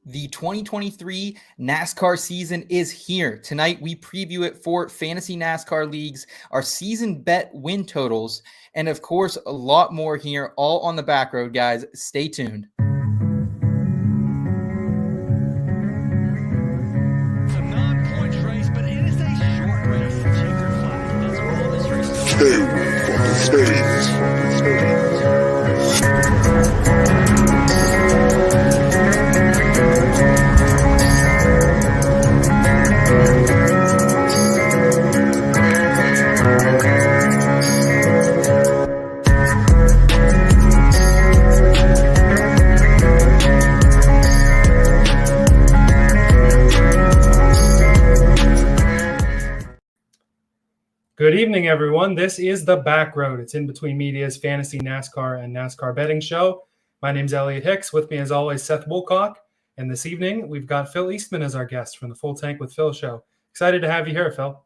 The 2023 NASCAR season is here. Tonight, we preview it for Fantasy NASCAR leagues, our season bet win totals, and of course, a lot more here, all on the back road, guys. Stay tuned. It's a non-points race, but it is a short race. Checker flag. That's all this race is. Stay from the stage. Good evening, everyone. This is the Backroad. It's In Between Media's Fantasy NASCAR and NASCAR betting show. My name's Elliot Hicks. With me, as always, Seth Woolcock. And this evening, we've got Phil Eastman as our guest from the Full Tank with Phil show. Excited to have you here, Phil.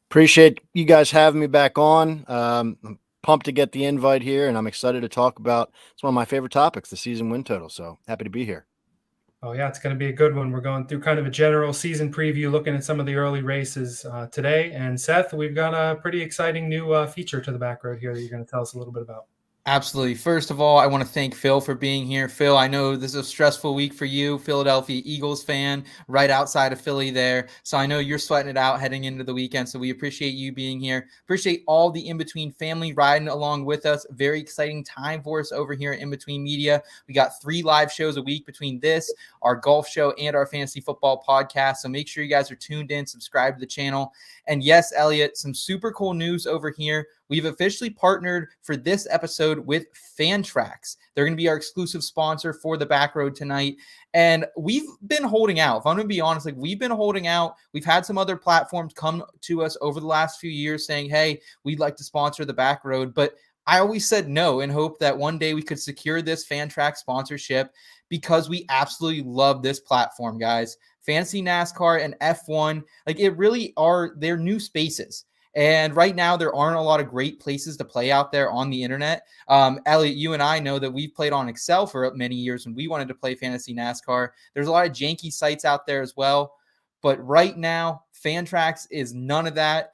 Appreciate you guys having me back on. I'm pumped to get the invite here, and I'm excited to talk about it's one of my favorite topics, the season win total. So happy to be here. Oh, yeah, it's going to be a good one. We're going through kind of a general season preview, looking at some of the early races today. And Seth, we've got a pretty exciting new feature to the Backroad here that you're going to tell us a little bit about. Absolutely. First of all, I want to thank Phil for being here. Phil, I know this is a stressful week for you, Philadelphia Eagles fan, right outside of Philly there. So I know you're sweating it out heading into the weekend. So we appreciate you being here. Appreciate all the in-between family riding along with us. Very exciting time for us over here at In-Between Media. We got 3 live shows a week between this, our golf show, and our fantasy football podcast. So make sure you guys are tuned in, subscribe to the channel. And yes, Elliot, some super cool news over here. We've officially partnered for this episode with Fantrax. They're going to be our exclusive sponsor for the Backroad tonight. And we've been holding out. If I'm going to be honest, we've been holding out. We've had some other platforms come to us over the last few years saying, hey, we'd like to sponsor the Backroad. But I always said no and hope that one day we could secure this Fantrax sponsorship because we absolutely love this platform, guys. Fantasy NASCAR and F1, it really are their new spaces. And right now, there aren't a lot of great places to play out there on the internet. Elliot, you and I know that we've played on Excel for many years when we wanted to play Fantasy NASCAR. There's a lot of janky sites out there as well. But right now, Fantrax is none of that.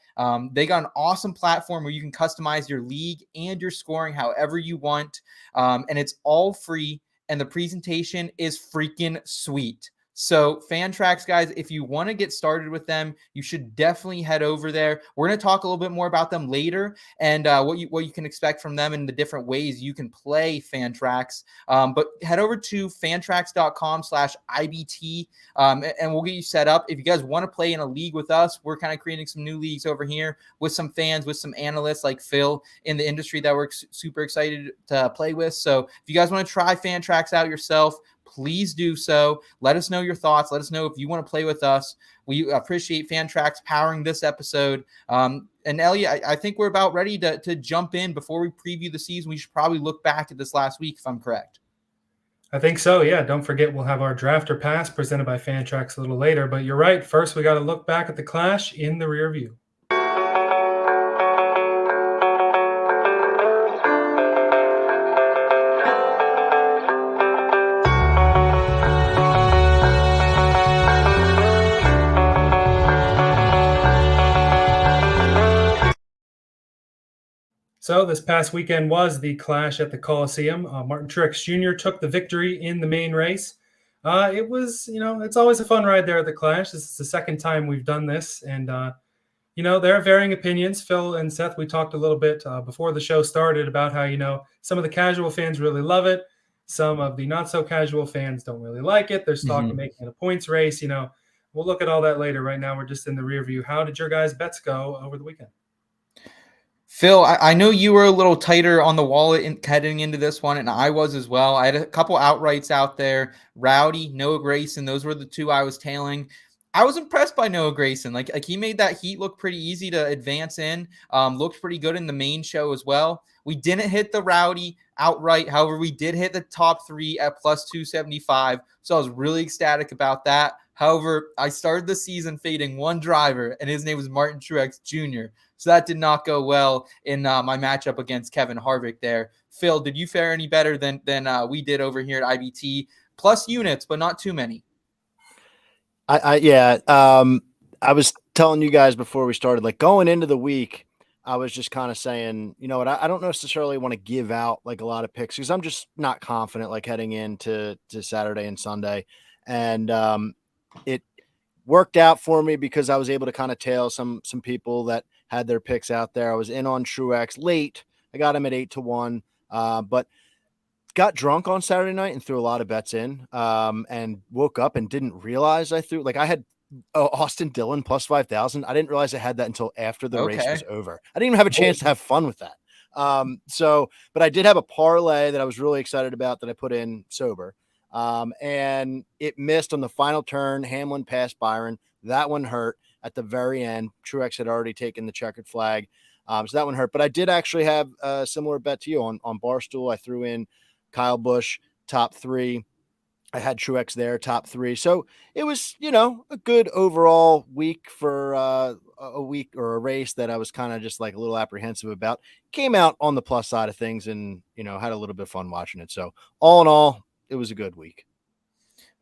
They got an awesome platform where you can customize your league and your scoring however you want. And it's all free. And the presentation is freaking sweet. So Fantrax, guys, if you want to get started with them, you should definitely head over there. We're going to talk a little bit more about them later and what you can expect from them and the different ways you can play Fantrax. But head over to fantrax.com/IBT and we'll get you set up. If you guys want to play in a league with us, we're kind of creating some new leagues over here with some fans, with some analysts like Phil in the industry that we're super excited to play with. So if you guys want to try Fantrax out yourself, please do so. Let us know your thoughts. Let us know if you want to play with us. We appreciate Fantrax powering this episode. And Elliot, I think we're about ready to jump in. Before we preview the season, we should probably look back at this last week, if I'm correct. I think so, yeah. Don't forget, we'll have our drafter pass presented by Fantrax a little later. But you're right. First, we got to look back at the clash in the rear view. So this past weekend was the clash at the Coliseum. Martin Truex Jr. took the victory in the main race. It was, it's always a fun ride there at the clash. This is the second time we've done this. And, there are varying opinions. Phil and Seth, we talked a little bit before the show started about how, some of the casual fans really love it. Some of the not so casual fans don't really like it. There's talk of making it a points race. We'll look at all that later. Right now, we're just in the rear view. How did your guys' bets go over the weekend? Phil, I know you were a little tighter on the wallet heading into this one, and I was as well. I had a couple outrights out there. Rowdy, Noah Grayson, those were the two I was tailing. I was impressed by Noah Grayson. Like he made that heat look pretty easy to advance in. Looked pretty good in the main show as well. We didn't hit the Rowdy outright. However, we did hit the top 3 at plus 275. So I was really ecstatic about that. However, I started the season fading one driver, and his name was Martin Truex Jr. So that did not go well in my matchup against Kevin Harvick there. Phil, did you fare any better than we did over here at IBT? Plus units, but not too many. Yeah. I was telling you guys before we started, like going into the week, I was just kind of saying, you know what, I don't necessarily want to give out like a lot of picks because I'm just not confident like heading into Saturday and Sunday. And it worked out for me because I was able to kind of tail some people that had their picks out there. I was in on Truex late. I got him at 8-1, but got drunk on Saturday night and threw a lot of bets in, and woke up and didn't realize I threw, like I had Austin Dillon plus 5,000. I didn't realize I had that until after the race was over. I didn't even have a chance to have fun with that. But I did have a parlay that I was really excited about that I put in sober. And it missed on the final turn. Hamlin passed Byron. That one hurt at the very end. Truex had already taken the checkered flag. So that one hurt, but I did actually have a similar bet to you on Barstool. I threw in Kyle Busch top 3. I had Truex there top 3. So it was, a good overall week for a week or a race that I was kind of just like a little apprehensive about. Came out on the plus side of things and, had a little bit of fun watching it. So all in all, it was a good week.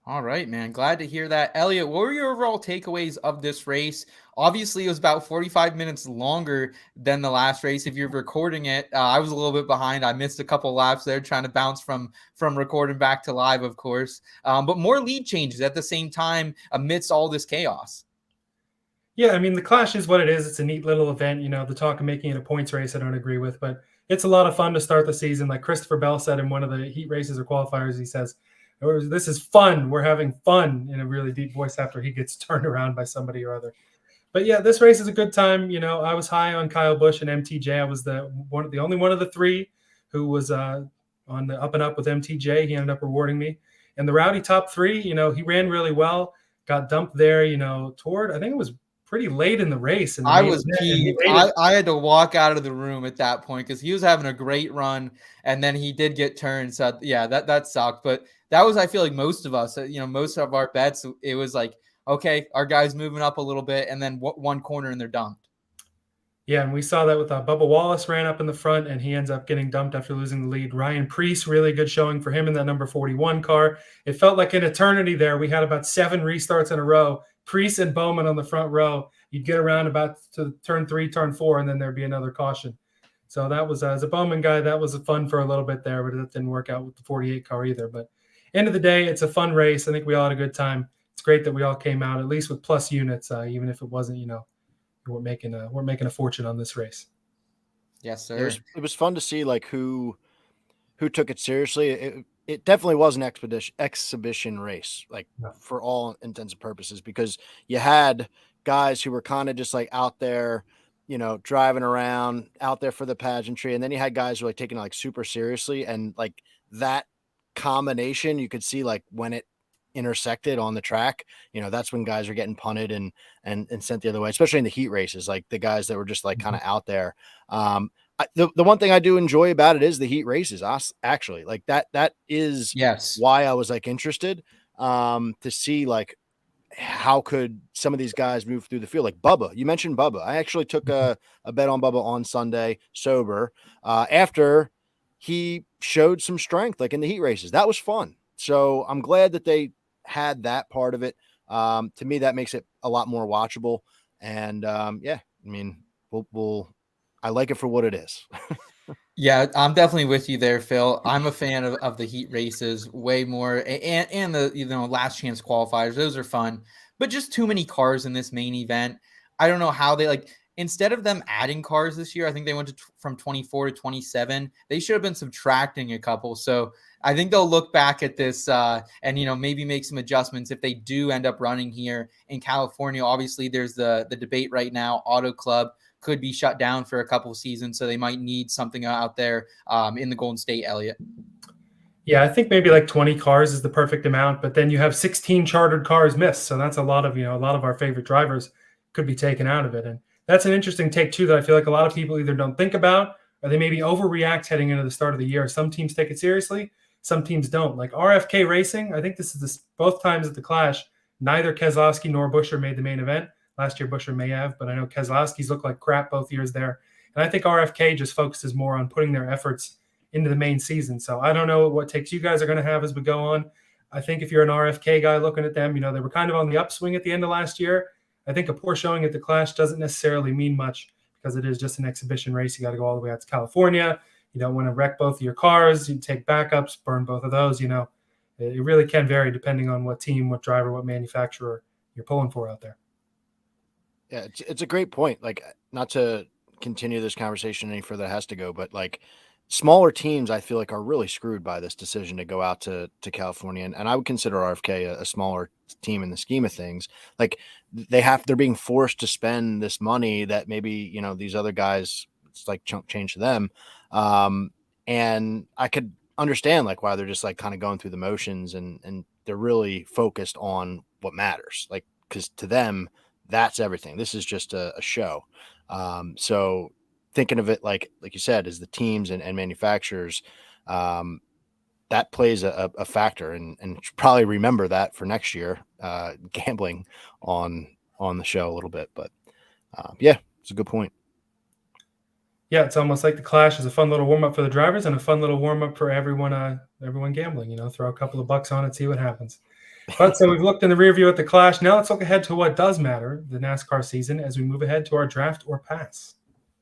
All right, man. Glad to hear that. Elliot, what were your overall takeaways of this race? Obviously, it was about 45 minutes longer than the last race. If you're recording it, I was a little bit behind. I missed a couple laps there trying to bounce from recording back to live, of course. But more lead changes at the same time amidst all this chaos. Yeah, I mean, the Clash is what it is. It's a neat little event. The talk of making it a points race, I don't agree with, but it's a lot of fun to start the season. Like Christopher Bell said in one of the heat races or qualifiers, he says, "This is fun. We're having fun," in a really deep voice after he gets turned around by somebody or other. But yeah, this race is a good time. I was high on Kyle Busch and MTJ. I was the only one of the 3 who was on the up and up with MTJ. He ended up rewarding me. And the Rowdy top 3, he ran really well. Got dumped there, toward, I think it was pretty late in the race. And I was peeved. I had to walk out of the room at that point because he was having a great run, and then he did get turned. So yeah, that sucked. But that was, I feel like most of us, most of our bets, it was like, okay, our guy's moving up a little bit, and then one corner and they're dumped. Yeah, and we saw that with Bubba Wallace ran up in the front, and he ends up getting dumped after losing the lead. Ryan Preece, really good showing for him in that number 41 car. It felt like an eternity there. We had about 7 restarts in a row. Preece and Bowman on the front row. You'd get around about to turn 3, turn 4, and then there'd be another caution. So that was, as a Bowman guy, that was fun for a little bit there, but it didn't work out with the 48 car either. But end of the day, it's a fun race. I think we all had a good time. It's great that we all came out, at least with plus units, even if it wasn't, we're making a fortune on this race. Yes, sir. It was fun to see like who took it seriously. It definitely was an exhibition race, like for all intents and purposes, because you had guys who were kind of just like out there, driving around out there for the pageantry. And then you had guys who were like taking it like super seriously. And like that combination, you could see like when it intersected on the track, that's when guys are getting punted and sent the other way, especially in the heat races, like the guys that were just like kind of out there. The one thing I do enjoy about it is the heat races. Actually, like that is why I was like interested to see like how could some of these guys move through the field. Like Bubba, you mentioned Bubba. I actually took a bet on Bubba on Sunday sober after he showed some strength, like in the heat races. That was fun. So I'm glad that they had that part of it. To me, that makes it a lot more watchable. And yeah, I mean, I like it for what it is. Yeah, I'm definitely with you there, Phil. I'm a fan of the heat races way more, and the last chance qualifiers. Those are fun, but just too many cars in this main event. I don't know how they instead of them adding cars this year, I think they went from 24 to 27. They should have been subtracting a couple. So I think they'll look back at this and maybe make some adjustments if they do end up running here in California. Obviously, there's the debate right now. Auto Club could be shut down for a couple of seasons, so they might need something out there in the Golden State, Elliott. Yeah, I think maybe like 20 cars is the perfect amount, but then you have 16 chartered cars missed. So that's a lot of our favorite drivers could be taken out of it. And that's an interesting take too, that I feel like a lot of people either don't think about or they maybe overreact heading into the start of the year. Some teams take it seriously, some teams don't. Like RFK Racing, I think this is both times at the Clash, Neither Keselowski nor Buescher made the main event. Last year, Buescher may have, but I know Keselowski's looked like crap both years there. And I think RFK just focuses more on putting their efforts into the main season. So I don't know what takes you guys are going to have as we go on. I think if you're an RFK guy looking at them, they were kind of on the upswing at the end of last year. I think a poor showing at the Clash doesn't necessarily mean much because it is just an exhibition race. You got to go all the way out to California. You don't want to wreck both of your cars. You take backups, burn both of those. It really can vary depending on what team, what driver, what manufacturer you're pulling for out there. Yeah, it's a great point. Like, not to continue this conversation any further, it has to go, but like smaller teams, I feel like are really screwed by this decision to go out to California. And I would consider RFK a smaller team in the scheme of things. Like they're being forced to spend this money that maybe, these other guys, it's like chunk change to them. And I could understand like why they're just like kind of going through the motions and they're really focused on what matters. Like, cause to them, that's everything. This is just a show. So thinking of it like you said, as the teams and manufacturers, that plays a factor, and probably remember that for next year, gambling on the show a little bit. But yeah, it's a good point. Yeah, it's almost like the Clash is a fun little warm up for the drivers and a fun little warm up for everyone gambling. Throw a couple of bucks on it, see what happens. But so we've looked in the rear view at the Clash. Now let's look ahead to what does matter, the NASCAR season, as we move ahead to our draft or pass.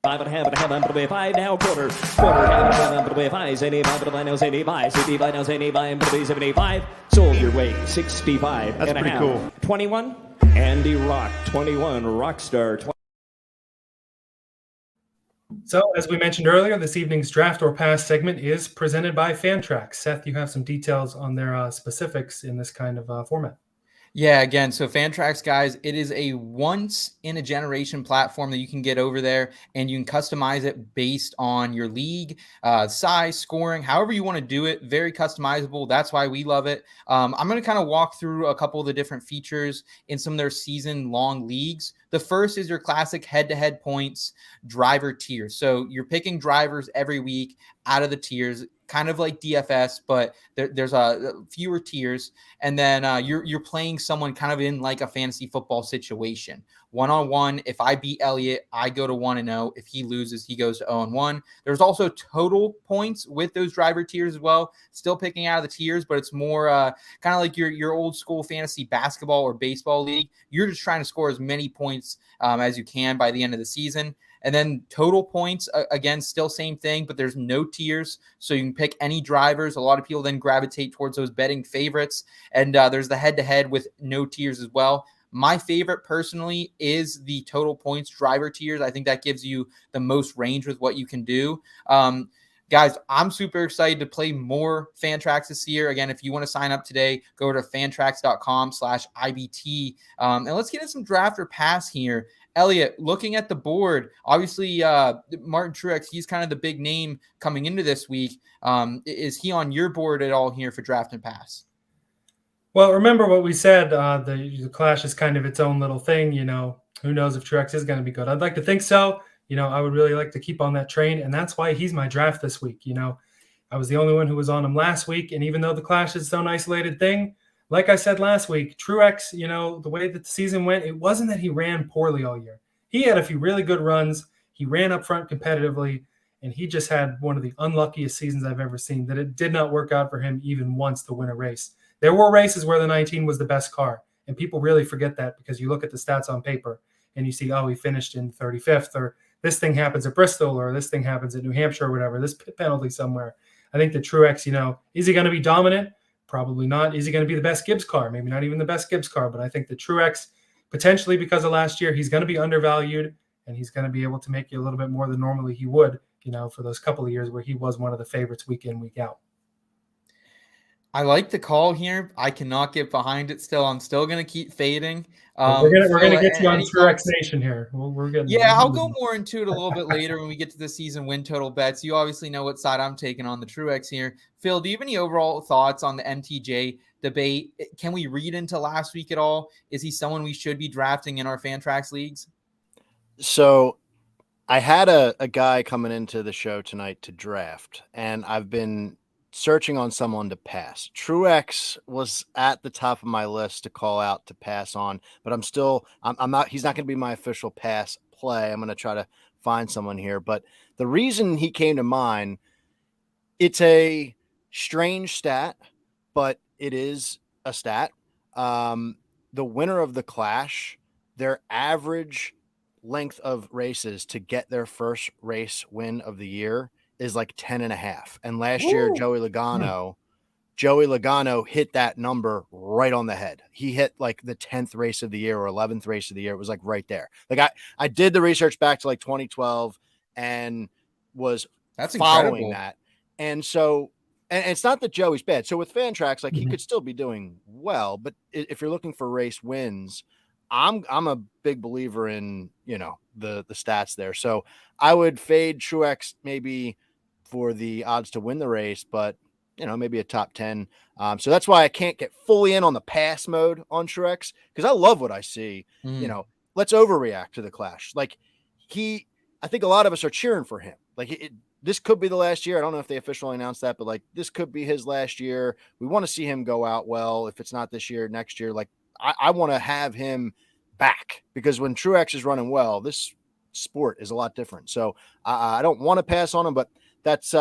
5.5 now quarter half 5 75 75 sold your way 65 That's and pretty a half. cool. 21 Andy Rock 21 Rockstar 20. So as we mentioned earlier, this evening's draft or pass segment is presented by Fantrax. Seth, you have some details on their specifics in this kind of format. Yeah, again, so Fantrax, guys, it is a once-in-a-generation platform that you can get over there, and you can customize it based on your league, size, scoring, however you want to do it. Very customizable. That's why we love it. I'm going to kind of walk through a couple of the different features in some of their season-long leagues. The first is your classic head-to-head points driver tiers. So you're picking drivers every week out of the tiers, kind of like DFS, but there's fewer tiers. And then you're playing someone kind of in like a fantasy football situation. One-on-one, if I beat Elliott, I go to 1-0. If he loses, he goes to 0-1. There's also total points with those driver tiers as well. Still picking out of the tiers, but it's more kind of like your old school fantasy basketball or baseball league. You're just trying to score as many points as you can by the end of the season. And then total points, again, still same thing, but there's no tiers. So you can pick any drivers. A lot of people then gravitate towards those betting favorites. And there's the head-to-head with no tiers as well. My favorite personally is the total points driver tiers. I think that gives you the most range with what you can do. Guys, I'm super excited to play more Fantrax this year. Again, if you want to sign up today, go to fantrax.com/IBT. And let's get in some draft or pass here. Elliot, looking at the board, obviously Martin Truex, he's kind of the big name coming into this week. Is he on your board at all here for draft and pass? Well, remember what we said, the Clash is kind of its own little thing. Who knows if Truex is going to be good. I'd like to think so. I would really like to keep on that train, and that's why he's my draft this week. I was the only one who was on him last week, and even though the Clash is its own isolated thing, like I said last week, Truex, the way that the season went, it wasn't that he ran poorly all year. He had a few really good runs. He ran up front competitively, and he just had one of the unluckiest seasons I've ever seen, that it did not work out for him even once to win a race. There were races where the 19 was the best car, and people really forget that because you look at the stats on paper and you see, oh, he finished in 35th, or this thing happens at Bristol, or this thing happens at New Hampshire, or whatever, this pit penalty somewhere. I think the Truex, is he going to be dominant? Probably not. Is he going to be the best Gibbs car? Maybe not even the best Gibbs car, but I think the Truex, potentially because of last year, he's going to be undervalued, and he's going to be able to make you a little bit more than normally he would, for those couple of years where he was one of the favorites week in, week out. I like the call here. I cannot get behind it still. I'm still going to keep fading. We're gonna get you on Truex Nation here. We're getting. Yeah, I'll go more into it a little bit later when we get to the season win total bets. You obviously know what side I'm taking on the Truex here. Phil, do you have any overall thoughts on the MTJ debate? Can we read into last week at all? Is he someone we should be drafting in our Fantrax leagues? So I had a guy coming into the show tonight to draft, and I've been searching on someone to pass. Truex was at the top of my list to call out to pass on, but I'm not, he's not going to be my official pass play. I'm going to try to find someone here. But the reason he came to mind, it's a strange stat, but it is a stat. The winner of the Clash, their average length of races to get their first race win of the year is like 10.5. And last year, Joey Logano hit that number right on the head. He hit like the 10th race of the year or 11th race of the year. It was like right there. Like I did the research back to like 2012 and was following that. And so, and it's not that Joey's bad. So with Fantrax, like he could still be doing well, but if you're looking for race wins, I'm a big believer in, the stats there. So I would fade Truex maybe for the odds to win the race, but maybe a top 10. So that's why I can't get fully in on the pass mode on Truex, because I love what I see. Let's overreact to the Clash. Like I think a lot of us are cheering for him. Like this could be the last year. I don't know if they officially announced that, but like this could be his last year. We want to see him go out well. If it's not this year, next year, like I want to have him back, because when Truex is running well, this sport is a lot different. So I don't want to pass on him, but that's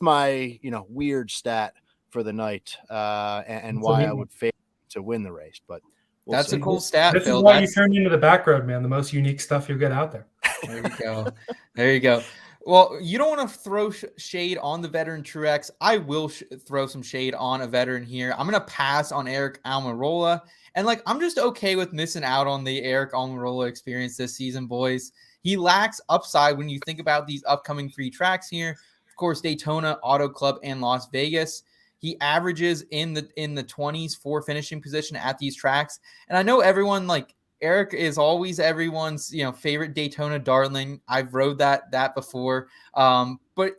my, weird stat for the night and why I would fail to win the race. But that's a cool stat, This Phil. is why you turned into the Backroad, man. The most unique stuff you'll get out there. There you go. There you go. Well, you don't want to throw shade on the veteran Truex. I will throw some shade on a veteran here. I'm going to pass on Eric Almirola. And I'm just okay with missing out on the Eric Almirola experience this season, boys. He lacks upside when you think about these upcoming 3 tracks here. Of course, Daytona, Auto Club, and Las Vegas. He averages in the 20s for finishing position at these tracks. And I know everyone, Eric is always everyone's, favorite Daytona darling. I've rode that before. But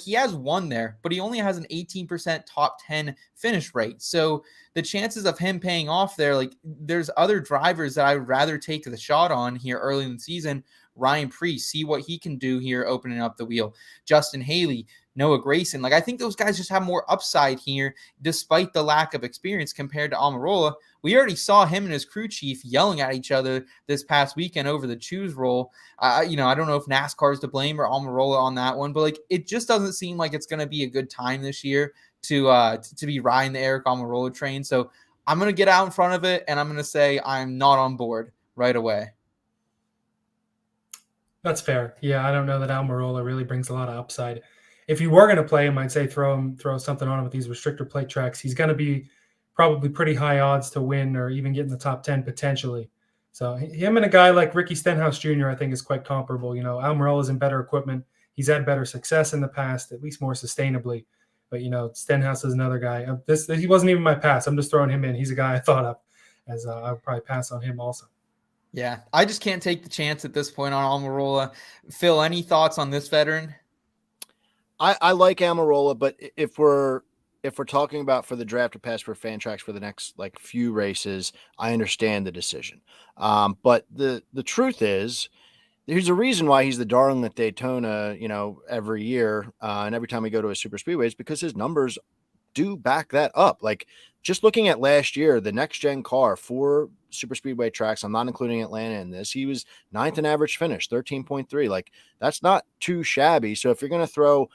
he has won there, but he only has an 18% top 10 finish rate. So the chances of him paying off there, there's other drivers that I'd rather take the shot on here early in the season. Ryan Preece, see what he can do here opening up the wheel. Justin Haley, Noah Grayson. I think those guys just have more upside here despite the lack of experience compared to Almirola. We already saw him and his crew chief yelling at each other this past weekend over the choose roll. I don't know if NASCAR is to blame or Almirola on that one, but it just doesn't seem like it's going to be a good time this year to be riding the Eric Almirola train. So I'm going to get out in front of it, and I'm going to say I'm not on board right away. That's fair. Yeah, I don't know that Almirola really brings a lot of upside. If you were going to play him, I'd say throw something on him with these restrictor plate tracks. He's going to be probably pretty high odds to win or even get in the top 10 potentially. So him and a guy like Ricky Stenhouse Jr., I think, is quite comparable. Almirola's in better equipment. He's had better success in the past, at least more sustainably. But, Stenhouse is another guy. He wasn't even my pass. I'm just throwing him in. He's a guy I thought of as I would probably pass on him also. Yeah, I just can't take the chance at this point on Almirola. Phil, any thoughts on this veteran? I like Almirola, but if we're talking about for the draft or pass for Fantrax for the next few races, I understand the decision. But the truth is, there's a reason why he's the darling at Daytona, every year, and every time we go to a super speedway, is because his numbers do back that up. Just looking at last year, the next gen car for super speedway tracks, I'm not including Atlanta in this, he was 9th in average finish, 13.3. That's not too shabby. So if you're going to throw,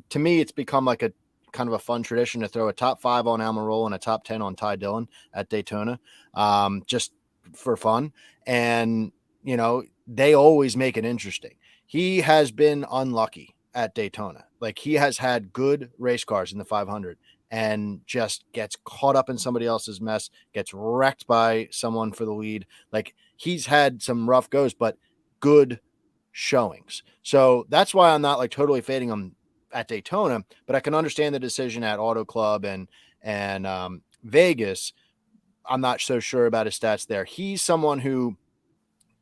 to me, it's become a kind of a fun tradition to throw a top 5 on Almirola and a top 10 on Ty Dillon at Daytona, just for fun. And, they always make it interesting. He has been unlucky at Daytona. He has had good race cars in the 500 and just gets caught up in somebody else's mess, gets wrecked by someone for the lead. He's had some rough goes, but good showings. So that's why I'm not totally fading him at Daytona, but I can understand the decision at Auto Club and Vegas. I'm not so sure about his stats there. He's someone who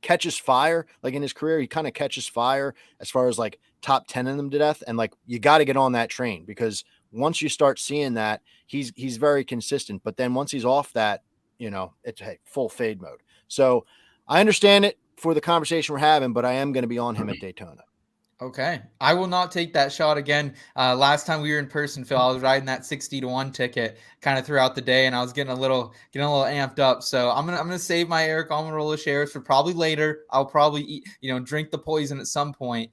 catches fire. In his career, he kind of catches fire as far as top 10 in them to death. And you got to get on that train, because once you start seeing that, he's very consistent. But then once he's off that, it's full fade mode. So I understand it for the conversation we're having, but I am going to be on him at Daytona. Okay. I will not take that shot again. Last time we were in person, Phil, I was riding that 60-1 ticket kind of throughout the day, and I was getting a little amped up. So I'm gonna save my Eric Almirola shares for probably later. I'll probably drink the poison at some point.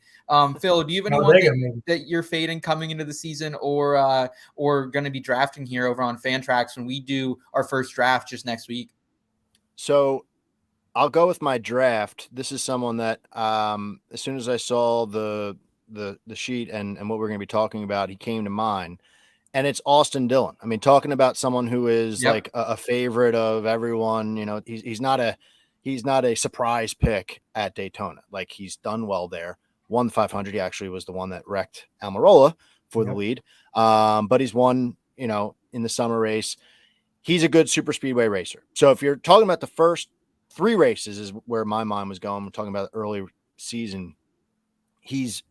Phil, do you have anyone Talladega, maybe. that you're fading coming into the season, or going to be drafting here over on Fantrax when we do our first draft just next week? So I'll go with my draft. This is someone that as soon as I saw the sheet and what we're going to be talking about, he came to mind. And it's Austin Dillon. I mean, talking about someone who is Yep. like a favorite of everyone, he's not a surprise pick at Daytona. Like, he's done well there. Won the 500. He actually was the one that wrecked Almirola for the lead. But he's won, in the summer race. He's a good super speedway racer. So if you're talking about the first 3 races is where my mind was going. We're talking about early season. He's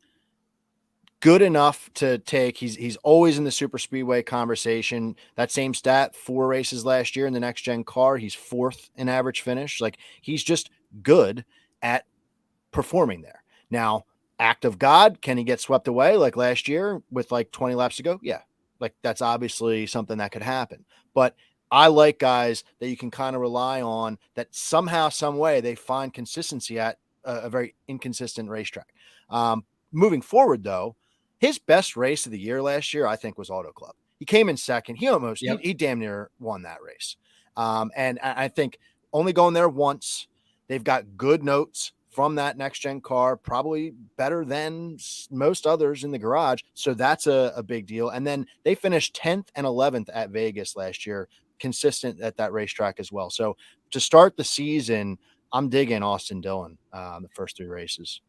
good enough to take. He's always in the super speedway conversation. That same stat, 4 races last year in the next gen car. He's 4th in average finish. Like, he's just good at performing there. Now, act of God, can he get swept away like last year with like 20 laps to go? Yeah. Like, that's obviously something that could happen. But I like guys that you can kind of rely on that somehow, some way they find consistency at a very inconsistent racetrack. Moving forward, though, his best race of the year last year, I think, was Auto Club. He came in second. He damn near won that race. And I think only going there once, they've got good notes from that next gen car, probably better than most others in the garage. So that's a big deal. And then they finished 10th and 11th at Vegas last year, consistent at that racetrack as well. So to start the season, I'm digging Austin Dillon the first 3 races.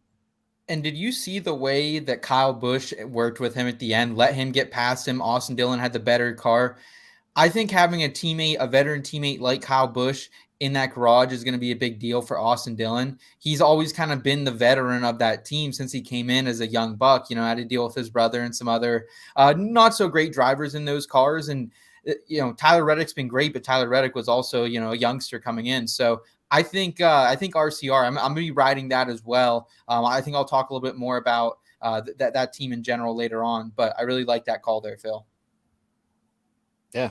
And did you see the way that Kyle Busch worked with him at the end, let him get past him? Austin Dillon had the better car. I think having a veteran teammate like Kyle Busch in that garage is going to be a big deal for Austin Dillon. He's always kind of been the veteran of that team since he came in as a young buck, had to deal with his brother and some other not so great drivers in those cars. And, Tyler Reddick's been great, but Tyler Reddick was also, a youngster coming in. So I think RCR, I'm going to be riding that as well. I think I'll talk a little bit more about that team in general later on, but I really like that call there, Phil. Yeah.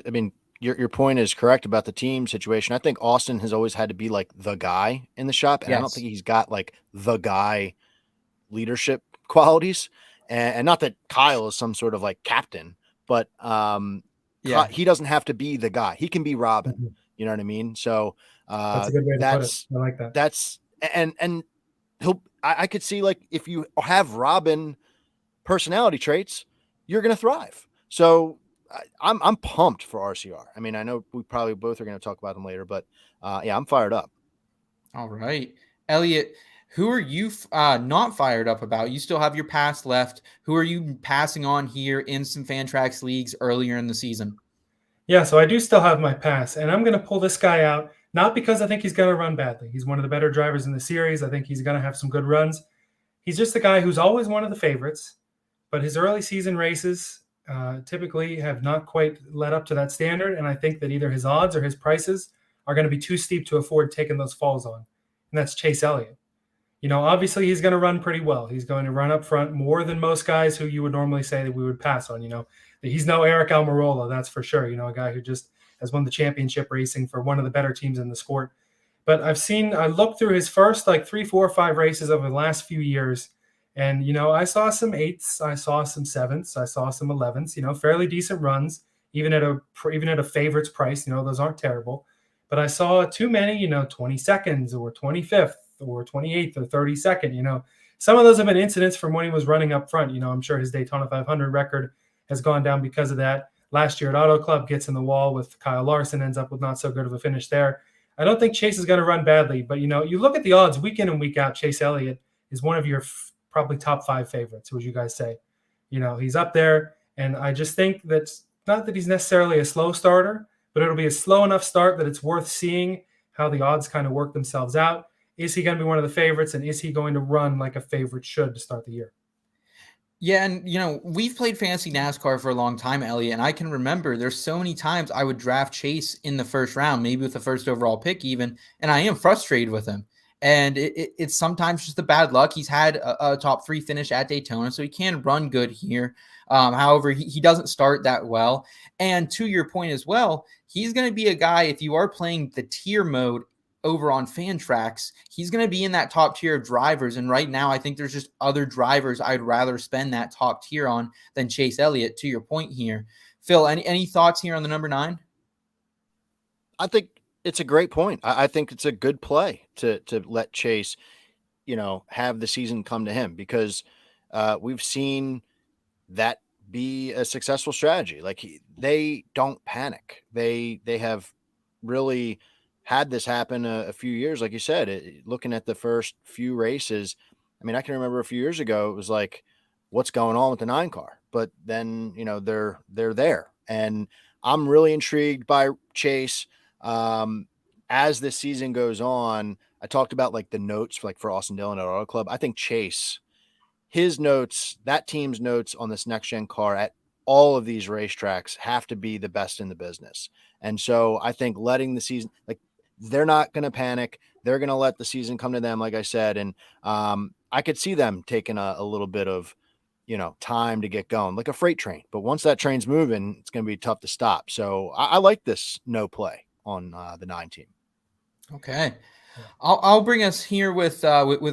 I mean, your point is correct about the team situation. I think Austin has always had to be like the guy in the shop. And I don't think he's got like the guy leadership qualities. And not that Kyle is some sort of like captain, but he doesn't have to be the guy. He can be Robin. Mm-hmm. You know what I mean? So that's a good way to put it. I like that. That's and I could see, like, if you have Robin personality traits, you're going to thrive. So I'm pumped for RCR. I mean, I know we probably both are going to talk about them later, but I'm fired up. All right, Elliot, who are you not fired up about? You still have your pass left. Who are you passing on here in some Fantrax leagues earlier in the season? Yeah, so I do still have my pass, and I'm going to pull this guy out, not because I think he's going to run badly. He's one of the better drivers in the series. I think he's going to have some good runs. He's just a guy who's always one of the favorites, but his early season races typically have not quite led up to that standard, and I think that either his odds or his prices are going to be too steep to afford taking those falls on, and that's Chase Elliott. Obviously he's going to run pretty well. He's going to run up front more than most guys who you would normally say that we would pass on. He's no Eric Almirola, that's for sure. A guy who just has won the championship racing for one of the better teams in the sport. But I looked through his first 3, 4, 5 races over the last few years, and I saw some 8s, I saw some 7s, I saw some 11s. Fairly decent runs, even at a favorites price. Those aren't terrible. But I saw too many, 22nd or 25th or 28th or 32nd. Some of those have been incidents from when he was running up front. I'm sure his Daytona 500 record has gone down because of that. Last year at Auto Club, gets in the wall with Kyle Larson, ends up with not so good of a finish there. I don't think Chase is going to run badly, but you look at the odds week in and week out, Chase Elliott is one of your probably top 5 favorites, would you guys say? He's up there, and I just think that's not that he's necessarily a slow starter, but it'll be a slow enough start that it's worth seeing how the odds kind of work themselves out. Is he going to be one of the favorites, and is he going to run like a favorite should to start the year? Yeah, and we've played Fantasy NASCAR for a long time, Elliot, and I can remember there's so many times I would draft Chase in the first round, maybe with the first overall pick even, and I am frustrated with him. And it's sometimes just the bad luck. He's had a top 3 finish at Daytona, so he can run good here. However, he doesn't start that well. And to your point as well, he's going to be a guy, if you are playing the tier mode over on Fantrax, he's going to be in that top tier of drivers. And right now, I think there's just other drivers I'd rather spend that top tier on than Chase Elliott, to your point here. Phil, any thoughts here on the number 9? I think it's a great point. I think it's a good play to let Chase, have the season come to him, because we've seen that be a successful strategy. Like they don't panic. They have really had this happen a few years, like you said. Looking at the first few races, I mean, I can remember a few years ago it was like, what's going on with the 9 car? But then they're there, and I'm really intrigued by Chase. As this season goes on, I talked about like the notes for Austin Dillon at Auto Club. I think Chase, his notes, that team's notes on this next gen car at all of these racetracks have to be the best in the business. And so I think letting the season, they're not going to panic. They're going to let the season come to them, like I said. And I could see them taking a little bit of, time to get going, like a freight train. But once that train's moving, it's going to be tough to stop. So I like this no play on the 9 team. Okay. I'll bring us here with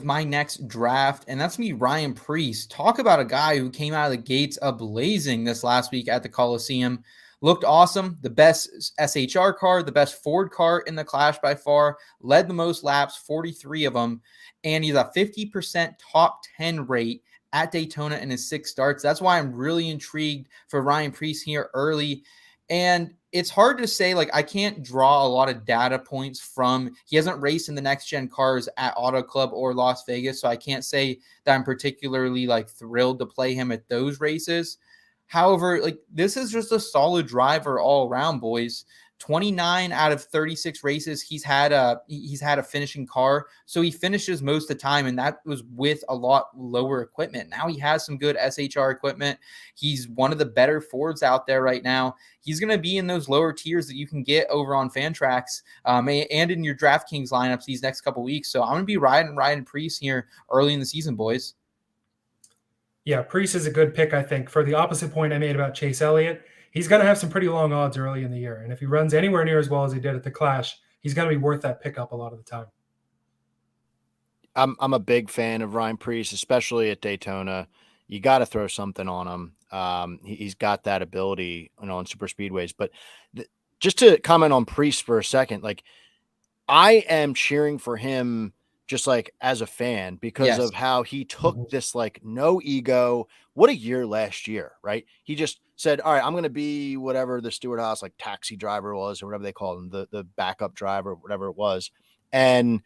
my next draft, and that's me, Ryan Preece. Talk about a guy who came out of the gates ablazing this last week at the Coliseum. Looked awesome. The best SHR car, the best Ford car in the Clash by far, led the most laps, 43 of them, and he's a 50% top 10 rate at Daytona in his 6 starts. That's why I'm really intrigued for Ryan Preece here early. And it's hard to say, I can't draw a lot of data points from, he hasn't raced in the next gen cars at Auto Club or Las Vegas. So I can't say that I'm particularly thrilled to play him at those races. However, this is just a solid driver all around, boys. 29 out of 36 races he's had a finishing car, so he finishes most of the time, and that was with a lot lower equipment. Now he has some good SHR equipment. He's one of the better Fords out there right now. He's going to be in those lower tiers that you can get over on Fantrax and in your DraftKings lineups these next couple weeks. So I'm going to be riding Ryan Preece here early in the season, boys. Yeah, Preece is a good pick, I think. For the opposite point I made about Chase Elliott, he's going to have some pretty long odds early in the year. And if he runs anywhere near as well as he did at the Clash, he's going to be worth that pickup a lot of the time. I'm a big fan of Ryan Preece, especially at Daytona. You got to throw something on him. He's got that ability on super speedways. But just to comment on Preece for a second, I am cheering for him just as a fan because of how he took this no ego. What a year last year, right? He just said, all right, I'm going to be whatever the Stewart Haas taxi driver was, or whatever they called him, the backup driver, whatever it was. And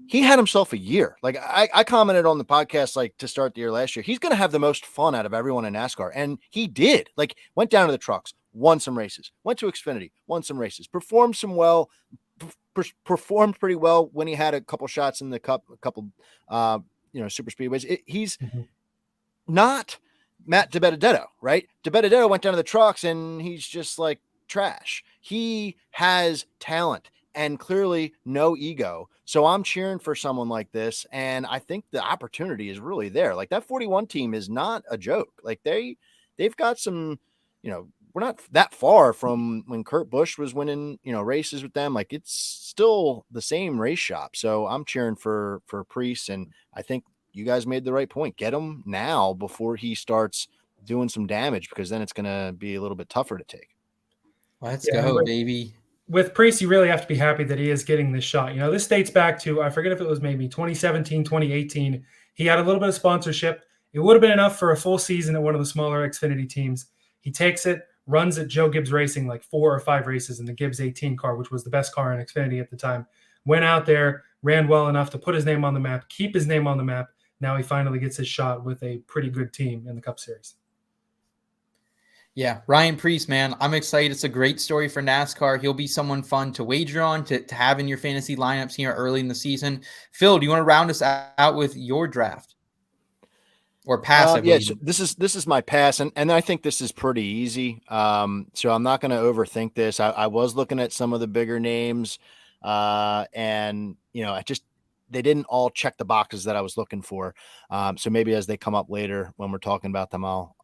he had himself a year. I commented on the podcast, to start the year last year, he's going to have the most fun out of everyone in NASCAR. And he did. Went down to the trucks, won some races, went to Xfinity, won some races, performed pretty well when he had a couple shots in the cup, a couple, super speedways. He's not Matt DiBenedetto, right? DiBenedetto went down to the trucks and he's just trash. He has talent and clearly no ego. So I'm cheering for someone like this. And I think the opportunity is really there. That 41 team is not a joke. They've got some, we're not that far from when Kurt Busch was winning, races with them. It's still the same race shop. So I'm cheering for Preece. And I think you guys made the right point. Get him now before he starts doing some damage, because then it's going to be a little bit tougher to take. Let's go, baby. With Preece, you really have to be happy that he is getting this shot. This dates back to, I forget if it was maybe 2017, 2018. He had a little bit of sponsorship. It would have been enough for a full season at one of the smaller Xfinity teams. He takes it, runs at Joe Gibbs Racing 4 or 5 races in the Gibbs 18 car, which was the best car in Xfinity at the time. Went out there, ran well enough to put his name on the map, keep his name on the map. Now he finally gets his shot with a pretty good team in the Cup Series. Yeah, Ryan Preece, man, I'm excited. It's a great story for NASCAR. He'll be someone fun to wager on, to have in your fantasy lineups here early in the season. Phil, do you want to round us out with your draft? Or pass? So this is my pass, and I think this is pretty easy. So I'm not going to overthink this. I was looking at some of the bigger names, and they didn't all check the boxes that I was looking for. So maybe as they come up later when we're talking about them, I'll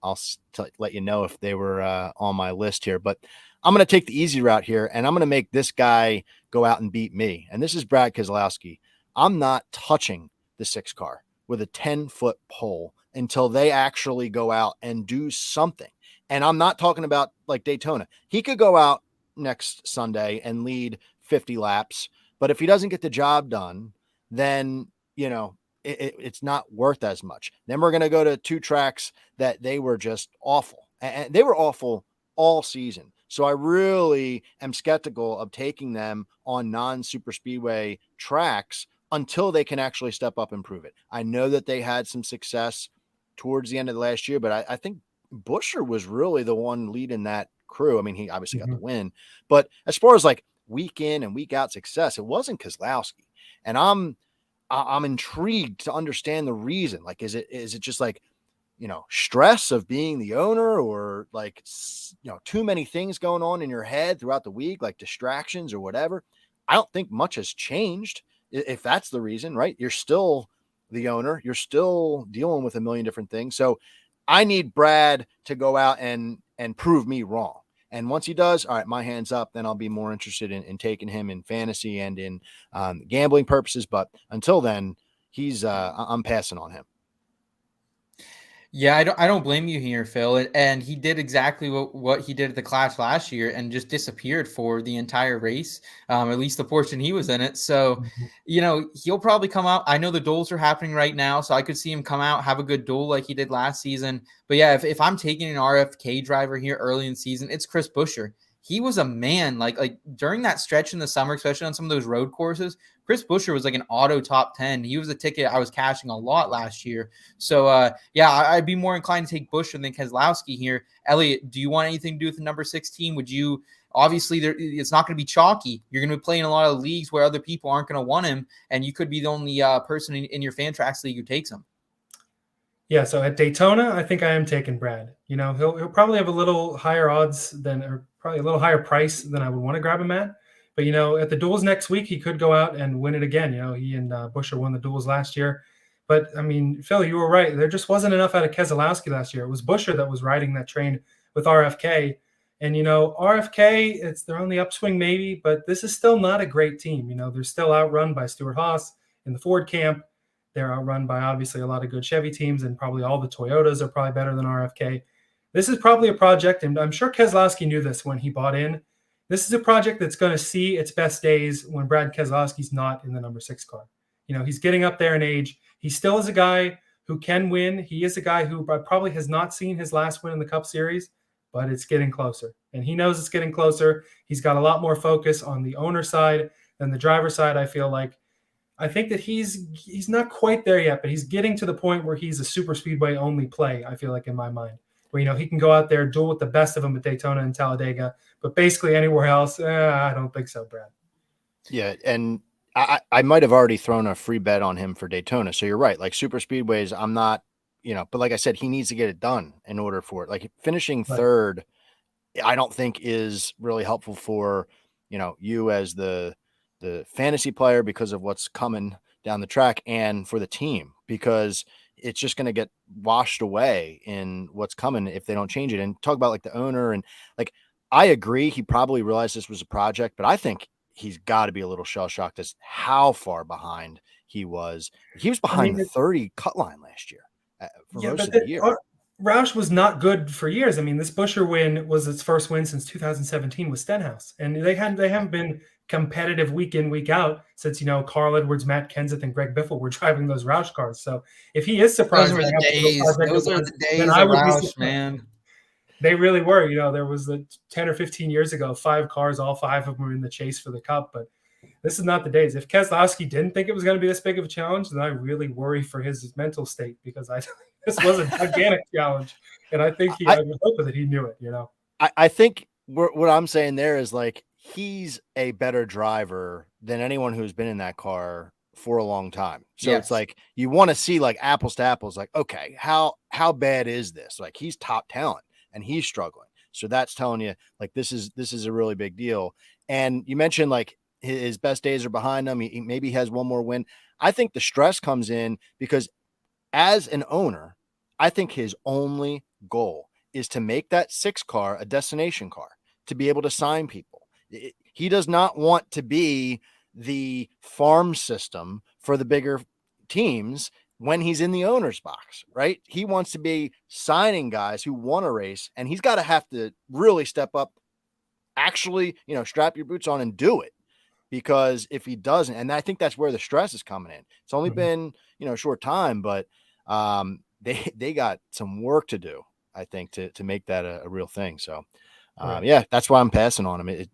let you know if they were on my list here. But I'm going to take the easy route here, and I'm going to make this guy go out and beat me. And this is Brad Keselowski. I'm not touching the 6 car with a 10-foot pole until they actually go out and do something. And I'm not talking about like Daytona. He could go out next Sunday and lead 50 laps, but if he doesn't get the job done, then, you know, it's not worth as much. Then we're going to go to 2 tracks that they were just awful, and they were awful all season. So I really am skeptical of taking them on non-super speedway tracks until they can actually step up and prove it. I know that they had some success towards the end of the last year, but I think Buescher was really the one leading that crew. I mean, he obviously got the win, but as far as like week in and week out success, it wasn't Keselowski. And I'm intrigued to understand the reason. Like, is it just like, you know, stress of being the owner, or like, you know, too many things going on in your head throughout the week, like distractions or whatever? I don't think much has changed if that's the reason, right? You're still the owner. You're still dealing with a million different things. So I need Brad to go out and prove me wrong. And once he does, all right, my hand's up, then I'll be more interested in taking him in fantasy and in gambling purposes. But until then, I'm passing on him. Yeah, I don't blame you here, Phil. And he did exactly what he did at the Clash last year and just disappeared for the entire race, at least the portion he was in it. So, you know, he'll probably come out. I know the duels are happening right now, so I could see him come out, have a good duel like he did last season. But yeah, if I'm taking an RFK driver here early in the season, it's Chris Buescher. He was a man, like during that stretch in the summer, especially on some of those road courses. Chris Buescher was like an auto top 10. He was a ticket I was cashing a lot last year. So, yeah, I'd be more inclined to take Buescher than Keselowski here. Elliot, do you want anything to do with the number 16? Would you – obviously, it's not going to be chalky. You're going to be playing a lot of leagues where other people aren't going to want him, and you could be the only person in your Fantrax league who takes him. Yeah, so at Daytona, I think I am taking Brad. You know, he'll probably have a little higher odds than, or probably a little higher price than I would want to grab him at. But, you know, at the duels next week, he could go out and win it again. You know, he and Buescher won the duels last year. But, I mean, Phil, you were right. There just wasn't enough out of Keselowski last year. It was Buescher that was riding that train with RFK. And, you know, RFK, they're on the upswing maybe, but this is still not a great team. You know, they're still outrun by Stewart-Haas in the Ford camp. They're outrun by obviously a lot of good Chevy teams, and probably all the Toyotas are probably better than RFK. This is probably a project, and I'm sure Keselowski knew this when he bought in. This is a project that's going to see its best days when Brad Keselowski's not in the number 6 car. You know, he's getting up there in age. He still is a guy who can win. He is a guy who probably has not seen his last win in the Cup Series, but it's getting closer. And he knows it's getting closer. He's got a lot more focus on the owner side than the driver side, I feel like. I think that he's not quite there yet, but he's getting to the point where he's a super speedway only play, I feel like, in my mind. Where, you know, he can go out there, duel with the best of them at Daytona and Talladega, but basically anywhere else, I don't think so, Brad. Yeah, and I might have already thrown a free bet on him for Daytona. So you're right. Like super speedways, I'm not, you know, but like I said, he needs to get it done in order for it. Like finishing third, I don't think is really helpful for, you know, you as the fantasy player because of what's coming down the track, and for the team because it's just going to get washed away in what's coming if they don't change it. And talk about like the owner, and like, I agree. He probably realized this was a project, but I think he's got to be a little shell shocked as how far behind he was. He was behind the 30 cut line last year for most of the year. Roush was not good for years. I mean, this Buescher win was its first win since 2017 with Stenhouse, and they haven't been competitive week in, week out since, you know, Carl Edwards, Matt Kenseth, and Greg Biffle were driving those Roush cars. So if he is surprised, those were the days of Roush, man. They really were. You know, there was 10 or 15 years ago, 5 cars, all 5 of them were in the chase for the Cup. But this is not the days. If Keselowski didn't think it was going to be this big of a challenge, then I really worry for his mental state, because this was a gigantic challenge, and I think I would hope that he knew it. You know, I think what I'm saying there is like he's a better driver than anyone who's been in that car for a long time. So It's like you want to see like apples to apples. Like, okay, how bad is this? Like he's top talent and he's struggling. So that's telling you like this is a really big deal. And you mentioned like his best days are behind him. He maybe has one more win. I think the stress comes in because as an owner, I think his only goal is to make that 6 car a destination car, to be able to sign people. He does not want to be the farm system for the bigger teams when he's in the owner's box, right? He wants to be signing guys who want to race, and he's got to have to really step up, actually, strap your boots on and do it. Because if he doesn't, and I think that's where the stress is coming in. It's only been, a short time, but they got some work to do, I think, to make that a real thing. So, yeah, that's why I'm passing on him.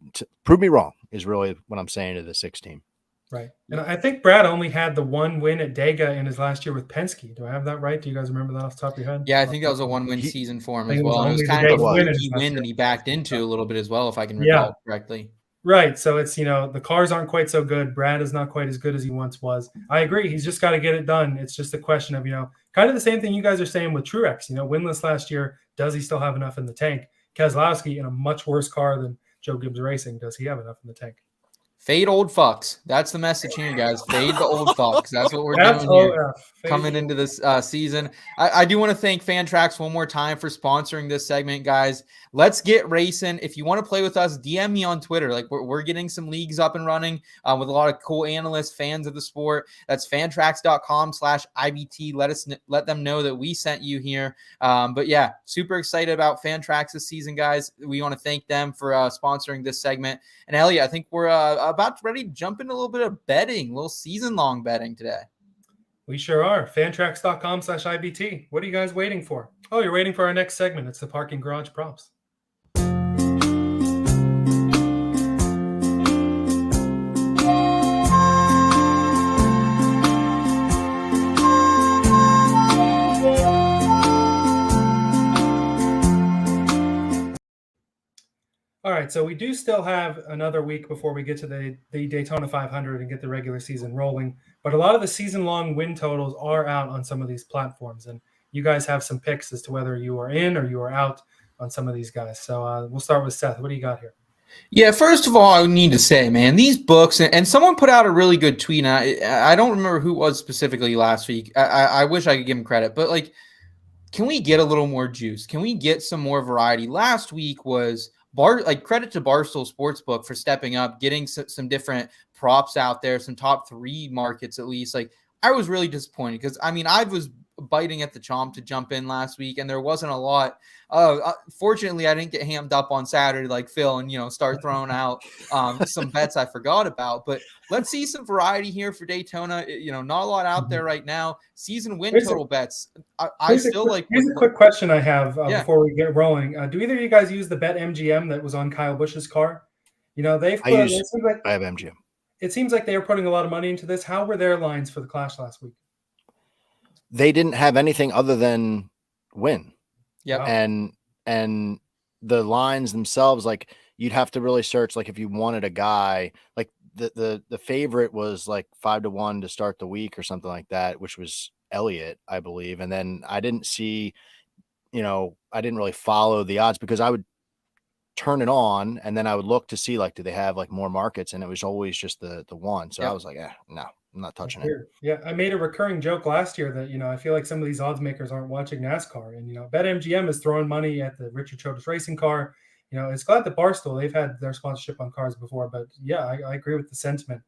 Prove me wrong is really what I'm saying to the 6 team. Right. And I think Brad only had the one win at Dega in his last year with Penske. Do I have that right? Do you guys remember that off the top of your head? Yeah, I think that was a 1-win season for him as it was well. And it was only kind the of a Dega win in fluky his last win year. that he backed into a little bit as well, if I can recall correctly. Right. So it's, the cars aren't quite so good. Brad is not quite as good as he once was. I agree. He's just got to get it done. It's just a question of, kind of the same thing you guys are saying with Truex, winless last year. Does he still have enough in the tank? Keselowski in a much worse car than Joe Gibbs Racing. Does he have enough in the tank? Fade old fucks. That's the message here, guys. Fade the old fucks. That's what we're doing here. Coming into this season. I do want to thank Fantrax one more time for sponsoring this segment, guys. Let's get racing. If you want to play with us, DM me on Twitter. Like we're getting some leagues up and running with a lot of cool analysts, fans of the sport. That's fantrax.com/IBT. Let them know that we sent you here. But yeah, super excited about Fantrax this season, guys. We want to thank them for sponsoring this segment. And Elliot, I think we're about ready to jump into a little bit of betting, a little season-long betting today. We sure are. Fantrax.com/IBT. What are you guys waiting for? Oh, you're waiting for our next segment. It's the parking garage props. All right, so we do still have another week before we get to the Daytona 500 and get the regular season rolling. But a lot of the season-long win totals are out on some of these platforms, and you guys have some picks as to whether you are in or you are out on some of these guys. So we'll start with Seth. What do you got here? Yeah, first of all, I need to say, man, these books, and someone put out a really good tweet, and I don't remember who it was specifically last week. I wish I could give him credit, but can we get a little more juice? Can we get some more variety? Last week was credit to Barstool Sportsbook for stepping up, getting some different props out there, some top 3 markets at least. I was really disappointed because I was biting at the chomp to jump in last week, and there wasn't a lot. Fortunately, I didn't get hammed up on Saturday like Phil and start throwing out some bets I forgot about. But let's see some variety here for Daytona. Not a lot out there right now. Season win total bets. Here's a quick question I have before we get rolling. Do either of you guys use the Bet MGM that was on Kyle Busch's car? I have MGM. It seems like they were putting a lot of money into this. How were their lines for the Clash last week? They didn't have anything other than win. Yeah. And the lines themselves, you'd have to really search, if you wanted a guy, the favorite was 5-1 to start the week or something like that, which was Elliott, I believe. And then I didn't see, I didn't really follow the odds because I would turn it on and then I would look to see, do they have more markets? And it was always just the one. So I was like, no, I'm not touching it. Yeah, I made a recurring joke last year that, I feel like some of these odds makers aren't watching NASCAR. And, BetMGM is throwing money at the Richard Childress racing car. It's glad that Barstool, they've had their sponsorship on cars before. But, yeah, I agree with the sentiment.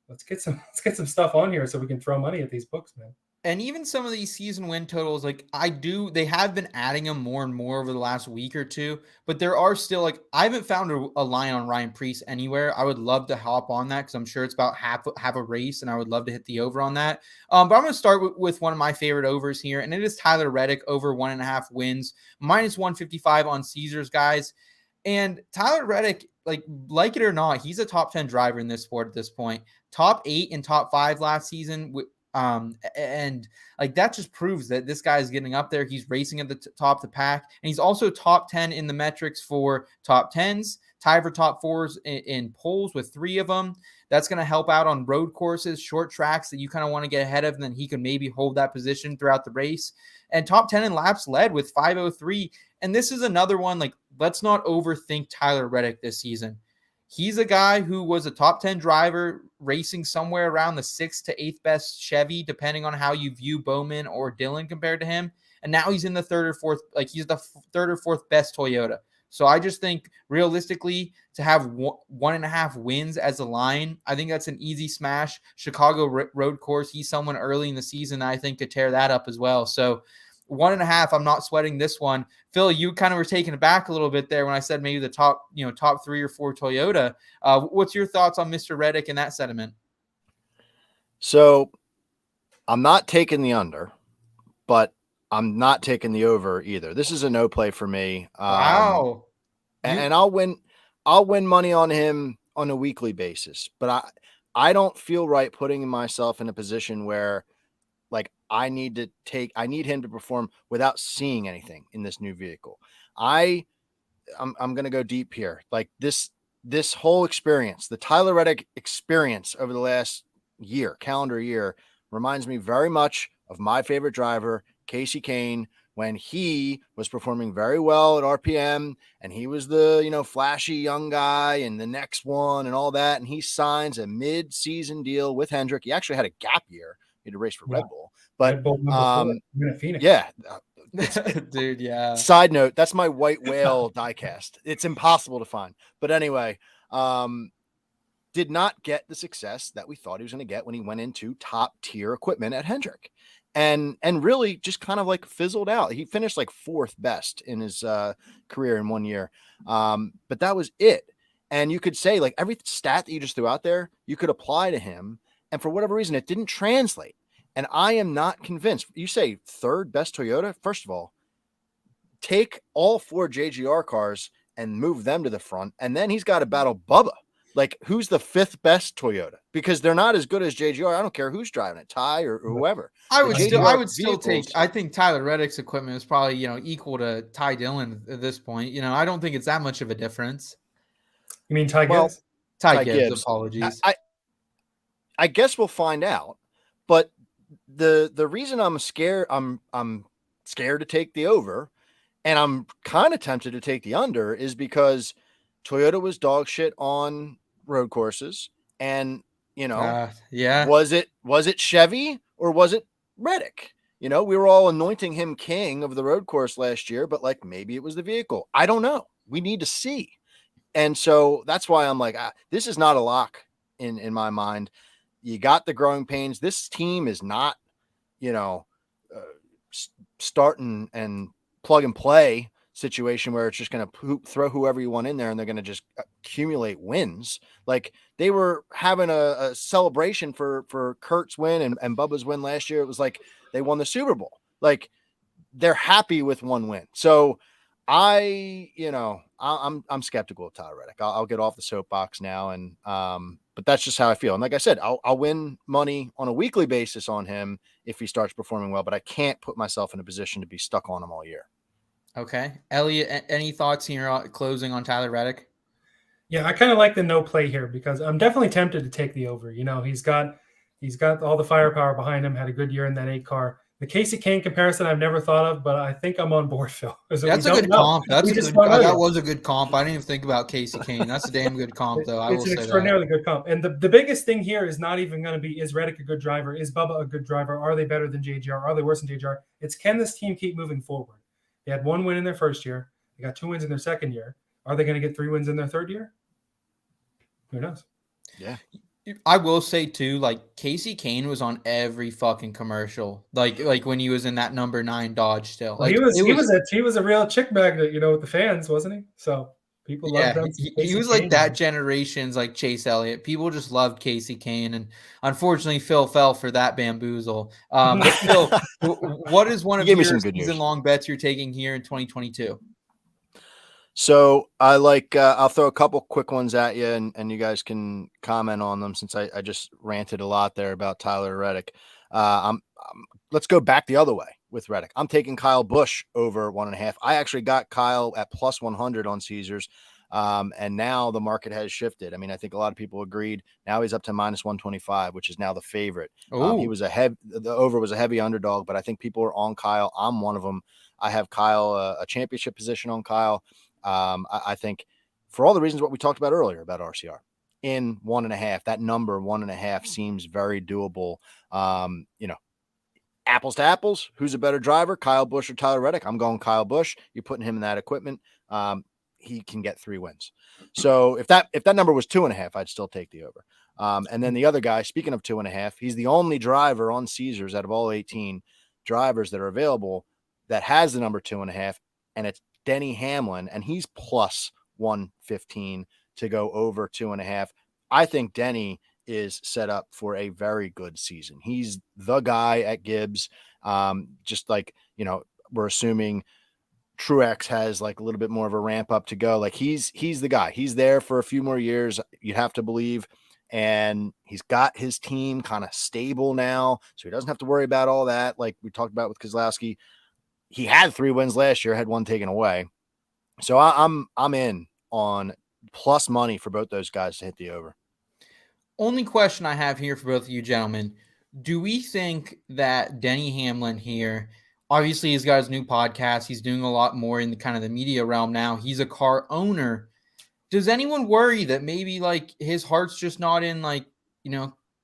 Let's get some stuff on here so we can throw money at these books, man. And even some of these season win totals, they have been adding them more and more over the last week or two, but there are still I haven't found a line on Ryan Preece anywhere. I would love to hop on that because I'm sure it's about half a race, and I would love to hit the over on that. But I'm going to start with one of my favorite overs here, and it is Tyler Reddick over 1.5 wins, -155 on Caesars, guys. And Tyler Reddick, like it or not, he's a top 10 driver in this sport at this point. Top 8 and top 5 last season. And that just proves that this guy is getting up there. He's racing at the top of the pack, and he's also top 10 in the metrics for top 10s, tied for top 4s in polls with 3 of them. That's going to help out on road courses, short tracks that you kind of want to get ahead of, and then he can maybe hold that position throughout the race. And top 10 in laps led with 5:03. And this is another one, let's not overthink Tyler Reddick this season. He's a guy who was a top 10 driver racing somewhere around the 6th to 8th best Chevy, depending on how you view Bowman or Dillon compared to him. And now he's in the third or fourth, like he's the third or fourth best Toyota. So I just think realistically to have 1.5 wins as a line, I think that's an easy smash. Chicago road course, he's someone early in the season that I think could tear that up as well. So 1.5, I'm not sweating this one. Phil, you kind of were taken aback a little bit there when I said maybe the top 3 or 4 Toyota. What's your thoughts on Mr. Reddick and that sentiment? So I'm not taking the under, but I'm not taking the over either. This is a no play for me. Wow. And I'll win money on him on a weekly basis, but I don't feel right putting myself in a position where like I need him to perform without seeing anything in this new vehicle. I'm going to go deep here. Like this whole experience, the Tyler Reddick experience over the last calendar year, reminds me very much of my favorite driver, Casey Kane, when he was performing very well at RPM and he was the, flashy young guy and the next one and all that. And he signs a mid-season deal with Hendrick. He actually had a gap year. He had to race for Red Bull, but Red Bull number 4 in Phoenix. yeah, dude. Yeah. Side note, that's my white whale diecast. It's impossible to find, but anyway, did not get the success that we thought he was going to get when he went into top tier equipment at Hendrick. And really just kind of like fizzled out. He finished like 4th best in his career in 1 year. But that was it. And you could say like every stat that you just threw out there, you could apply to him. And for whatever reason, it didn't translate. And I am not convinced. You say 3rd best Toyota. First of all, take all 4 JGR cars and move them to the front. And then he's got to battle Bubba. Like, who's the 5th best Toyota? Because they're not as good as JGR. I don't care who's driving it, Ty or whoever. I would still take. I think Tyler Reddick's equipment is probably equal to Ty Dillon at this point. I don't think it's that much of a difference. You mean Ty Gibbs? Ty Gibbs. Apologies. I guess we'll find out. But the reason I'm scared, I'm scared to take the over, and I'm kind of tempted to take the under, is because Toyota was dog shit on road courses, and was it Chevy or was it Reddick? We were all anointing him king of the road course last year, but like maybe it was the vehicle. I don't know. We need to see. And so that's why I'm like, this is not a lock in my mind. You got the growing pains. This team is not, starting and plug and play situation where it's just going to throw whoever you want in there and they're going to just accumulate wins. Like they were having a celebration for Kurt's win and Bubba's win last year. It was like they won the Super Bowl. Like they're happy with one win. So I'm skeptical of Tyler Reddick. I'll get off the soapbox now. And, but that's just how I feel. And like I said, I'll win money on a weekly basis on him if he starts performing well, but I can't put myself in a position to be stuck on him all year. Okay. Elliot, any thoughts here on closing on Tyler Reddick? Yeah, I kind of like the no play here because I'm definitely tempted to take the over. He's got all the firepower behind him, had a good year in that 8 car. The Casey Kane comparison I've never thought of, but I think I'm on board, Phil. That's a good comp. That was a good comp. I didn't even think about Casey Kane. That's a damn good comp, though. It's an extraordinarily good comp. And the biggest thing here is not even going to be, is Reddick a good driver? Is Bubba a good driver? Are they better than JGR? Are they worse than JGR? It's, can this team keep moving forward? They had 1 win in their first year. They got 2 wins in their second year. Are they going to get 3 wins in their third year? Who knows? Yeah. I will say too, like Casey Kane was on every fucking commercial, like when he was in that number 9 Dodge still. Well, like he was a real chick magnet, with the fans, wasn't he? So people loved him. He was like that generation's like Chase Elliott. People just loved Casey Kane, and unfortunately, Phil fell for that bamboozle. But Phil, what is one of your season-long bets you're taking here in 2022? So I like, I'll throw a couple quick ones at you and you guys can comment on them since I just ranted a lot there about Tyler Reddick. Let's go back the other way with Reddick. I'm taking Kyle Busch over 1.5. I actually got Kyle at plus 100 on Caesars. And now the market has shifted. I mean, I think a lot of people agreed. Now he's up to minus 125, which is now the favorite. The over was a heavy underdog, but I think people are on Kyle. I'm one of them. I have Kyle, a championship position on Kyle. I think for all the reasons what we talked about earlier about RCR in 1.5, that number 1.5 seems very doable. Apples to apples, who's a better driver, Kyle Busch or Tyler Reddick? I'm going Kyle Busch. You're putting him in that equipment. He can get 3 wins. So if that number was 2.5, I'd still take the over. And then the other guy, speaking of 2.5, he's the only driver on Caesars out of all 18 drivers that are available that has the number 2.5, and it's Denny Hamlin, and he's plus 115 to go over 2.5. I think Denny is set up for a very good season. He's the guy at Gibbs. Just like, we're assuming Truex has like a little bit more of a ramp up to go. Like he's the guy. He's there for a few more years, you have to believe. And he's got his team kind of stable now, so he doesn't have to worry about all that. Like we talked about with Keselowski, he had 3 wins last year, had 1 taken away. So I'm in on plus money for both those guys to hit the over. Only question I have here for both of you gentlemen, do we think that Denny Hamlin here, obviously he's got his new podcast, he's doing a lot more in the kind of the media realm now, he's a car owner. Does anyone worry that maybe like his heart's just not in like,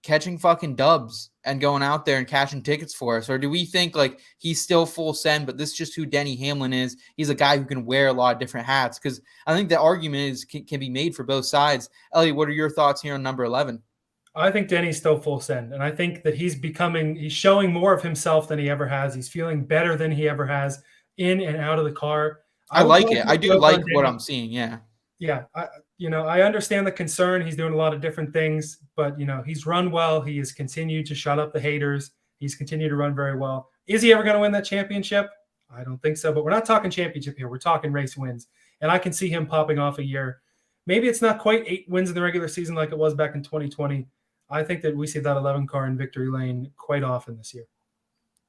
catching fucking dubs and going out there and cashing tickets for us? Or do we think like he's still full send, but this is just who Denny Hamlin is? He's a guy who can wear a lot of different hats. Because I think the argument can be made for both sides. Elliot, what are your thoughts here on number 11? I think Denny's still full send, and I think that he's showing more of himself than he ever has. He's feeling better than he ever has in and out of the car. I like it. I do like what I'm seeing. Yeah. Yeah. I understand the concern. He's doing a lot of different things, but he's run well. He has continued to shut up the haters. He's continued to run very well. Is he ever going to win that championship? I don't think so, but we're not talking championship here. We're talking race wins, and I can see him popping off a year. Maybe it's not quite 8 wins in the regular season like it was back in 2020. I think that we see that 11 car in victory lane quite often this year.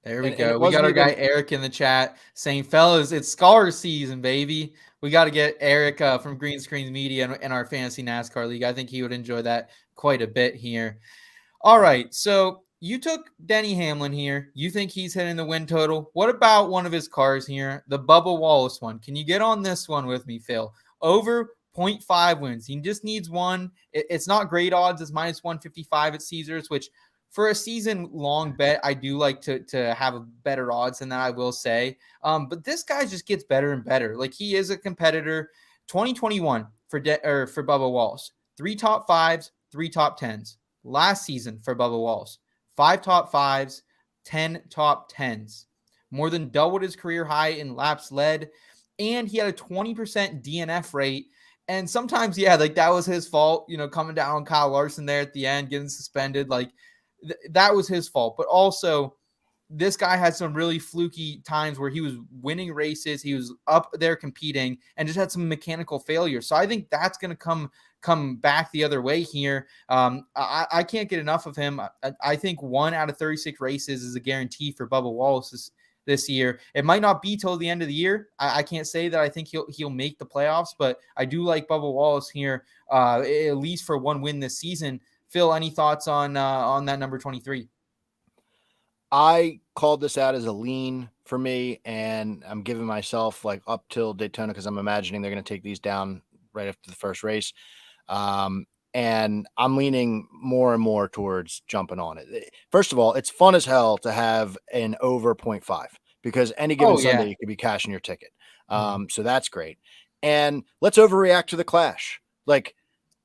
There we go. We got our guy Eric in the chat saying, fellas, it's Scar season, baby. We got to get Eric from Green Screens Media in our Fantasy NASCAR League. I think he would enjoy that quite a bit here. All right, so you took Denny Hamlin here. You think he's hitting the win total. What about one of his cars here, the Bubba Wallace one? Can you get on this one with me, Phil? Over 0.5 wins. He just needs one. It's not great odds. It's minus 155 at Caesars, which for a season-long bet, I do like to have a better odds than that, I will say. But this guy just gets better and better. Like, he is a competitor. 2021 for Bubba Wallace. 3 top 5s, 3 top 10s. Last season for Bubba Wallace. 5 top 5s, 10 top 10s. More than doubled his career high in laps led. And he had a 20% DNF rate. And sometimes, like that was his fault, coming down on Kyle Larson there at the end, getting suspended. Like, that was his fault. But also, this guy had some really fluky times where he was winning races. He was up there competing and just had some mechanical failure. So I think that's going to come back the other way here. I can't get enough of him. I think 1 out of 36 races is a guarantee for Bubba Wallace this year. It might not be till the end of the year. I can't say that I think he'll make the playoffs, but I do like Bubba Wallace here, at least for 1 win this season. Phil, any thoughts on that number 23? I called this out as a lean for me, and I'm giving myself like up till Daytona because I'm imagining they're going to take these down right after the first race. And I'm leaning more and more towards jumping on it. First of all, it's fun as hell to have an over 0.5 because any given Sunday you could be cashing your ticket. So that's great. And let's overreact to the clash. Like,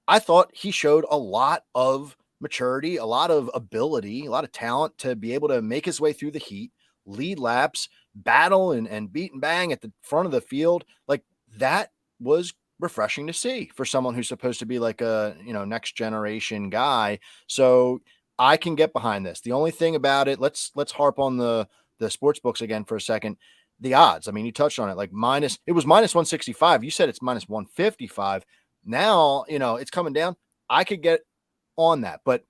I thought he showed a lot of maturity, a lot of ability, a lot of talent to be able to make his way through the heat, lead laps, battle and beat and bang at the front of the field. Like, that was refreshing to see for someone who's supposed to be like a, next generation guy. So I can get behind this. The only thing about it, let's harp on the sports books again for a second. The odds, I mean, you touched on it, like it was minus 165. You said it's minus 155. Now, it's coming down. I could get on that, but